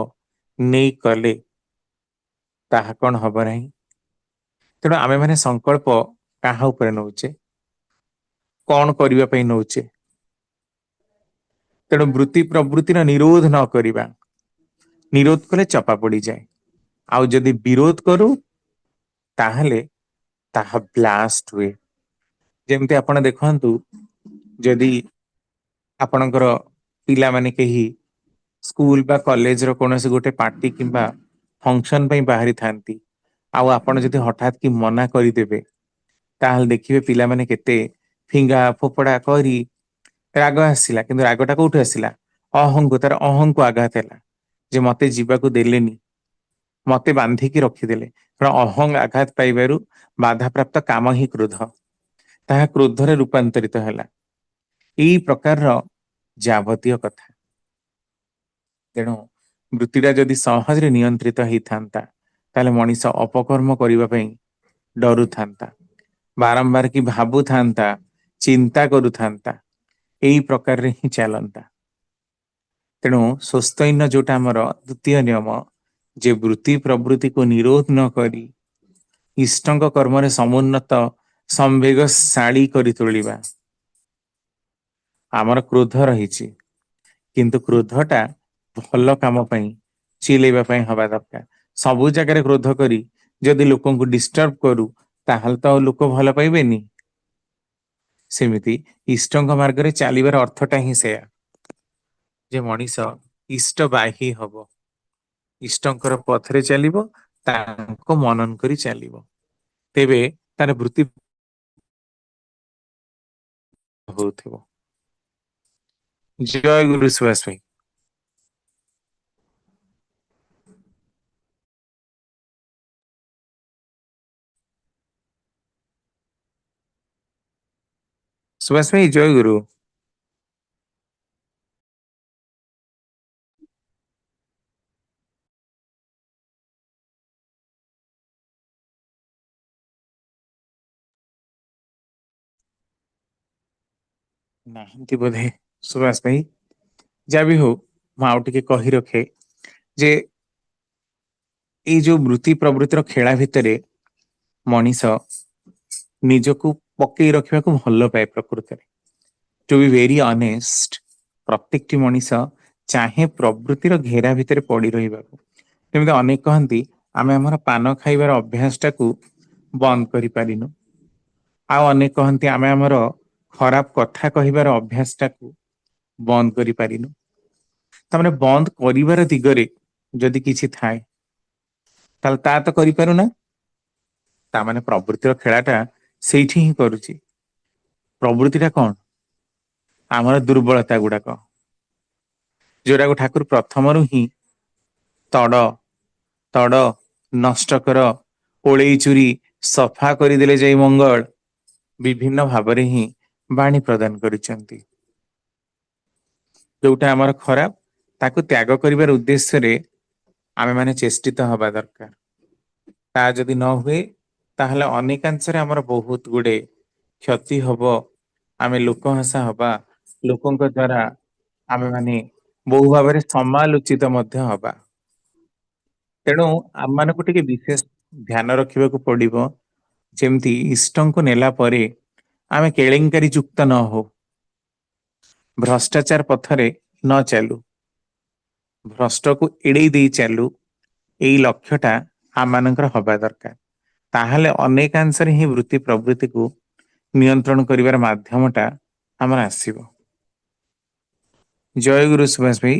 नहीं कले ताहा कौन हब नहीं। तेणु आमे माने संकल्प काहा उपरे नौचे कौन करिवा पई नौचे। तेणु वृत्ति प्रवृत्तिर निरोध न करिबा निरोध कले चपा पड़ी जाए आउ जदि विरोध करू ताहले ताहा ब्लास्ट हुए। जेमती आपण देखंतु जदि आपणकर पिला माने केही स्कूल बा कॉलेज रो कोनोसी गोटे पार्टी किंबा फंक्शन पई बाहरी थांती आउ आपण जदि हठात की मना करिदेबे ताहले देखिबे पिला माने केते फिंगा फोपड़ा करी राग आसिला किंतु रागटा कोठु आसिला अहंको तार अहंको आघात ହେଲା जे मते जीवाको देलेनी मते बांधिकी रखिदेले कारण अहंग आघात पाइबारु बाधा प्राप्त काम ही क्रोध ताहा क्रोधरे रूपांतरित ହେଲା एई प्रकार जावतीय कथा। तेणु वृत्तिटा जदि सहजरे नियंत्रित ही थांता ताले मनीष अपकर्म करिबा पई डरु थांता बारंबार की भाबु थांता चिंता करू थांता एई प्रकार रे ही चलंता। तेणु स्वस्तैन जोटा हमर द्वितीय नियम जे वृत्ति प्रवृत्ति को निरोध न करी इष्टंक कर्म समुन्नत संवेगशाली करी तोलिबा। आमर क्रोध रही किंतु क्रोधटा भल काम पई चिलेबा पई हवा दरकार। सबु जगह क्रोध करी जदि लोकन को डिस्टर्ब करू ताहल तो लोक भल पाइबेनी। सेमिति इष्टंक मार्ग रे चलिबार अर्थटा ही सेया जे मनीष इष्टबाही हब इष्टंकर पथरे चलिबो ताको मनन करी चलिबो तेबे तार वृत्ति होथिबो। जय गुरु सुभाष भाई। सुभाष भाई जय गुरु। नाहंती बोधे सुभाष भाई जा भी हो माउ टिके कही रखे जे एई जो वृत्ति प्रवृत्तिर खेला भितरे मनीष निजको पकई रखा भल पाए प्रकृति टू बी वेरी ऑनेस्ट प्रत्येक मनीष चाहे प्रवृत्तिर घेरा भितर पड़ी रही अनेक कहती आम आम पान खाइबार अभ्यास टाकू बंद कर पारिनु आउ अनेक कहती आम आमर खराब कथा कहिबार अभ्यास टाकू बंद कर पारिनु तमाने बंद करिवार दिगरे जदि किछि थाए ताल ता तो करि पारुना तामाने प्रवृत्तिर खेलाटा सेठी ही करूची। प्रवृत्तिटा कौन आमर दुर्बलता गुड़ाक जोरा को ठाकुर प्रथम ही तड़ तड़ नष्ट कर ओळेई चुरी सफा करदेले जाई मंगल विभिन्न भाव ही बाणी प्रदान करिसेंती। जोटा आमर खराब ताकू त्याग करिवार उद्देश्य रे आमे माने चेष्टित हवा दरकार ता जदि न हुए ताहले अनेकांशरे आमर बहुत गुडे क्षति हब आमे लोक हंसा हबा लोकंक द्वारा आमे माने बहु भाव में समालोचित मध्य हबा। तेणु आम मानक टिके विशेष ध्यान रखा पड़ो जेमती इष्टं को नेला परे आमे केलेंकारी युक्त न हो भ्रष्टाचार पथरे न चलू भ्रष्ट को एड़े दे चलू यही लक्ष्यटा आम मानकर हवा दरकार ताहले अनेकांशरे ही वृत्ति प्रवृत्ति को नियंत्रण करिवार माध्यमटा आमर आसीबो। जय गुरु सुभाष भाई।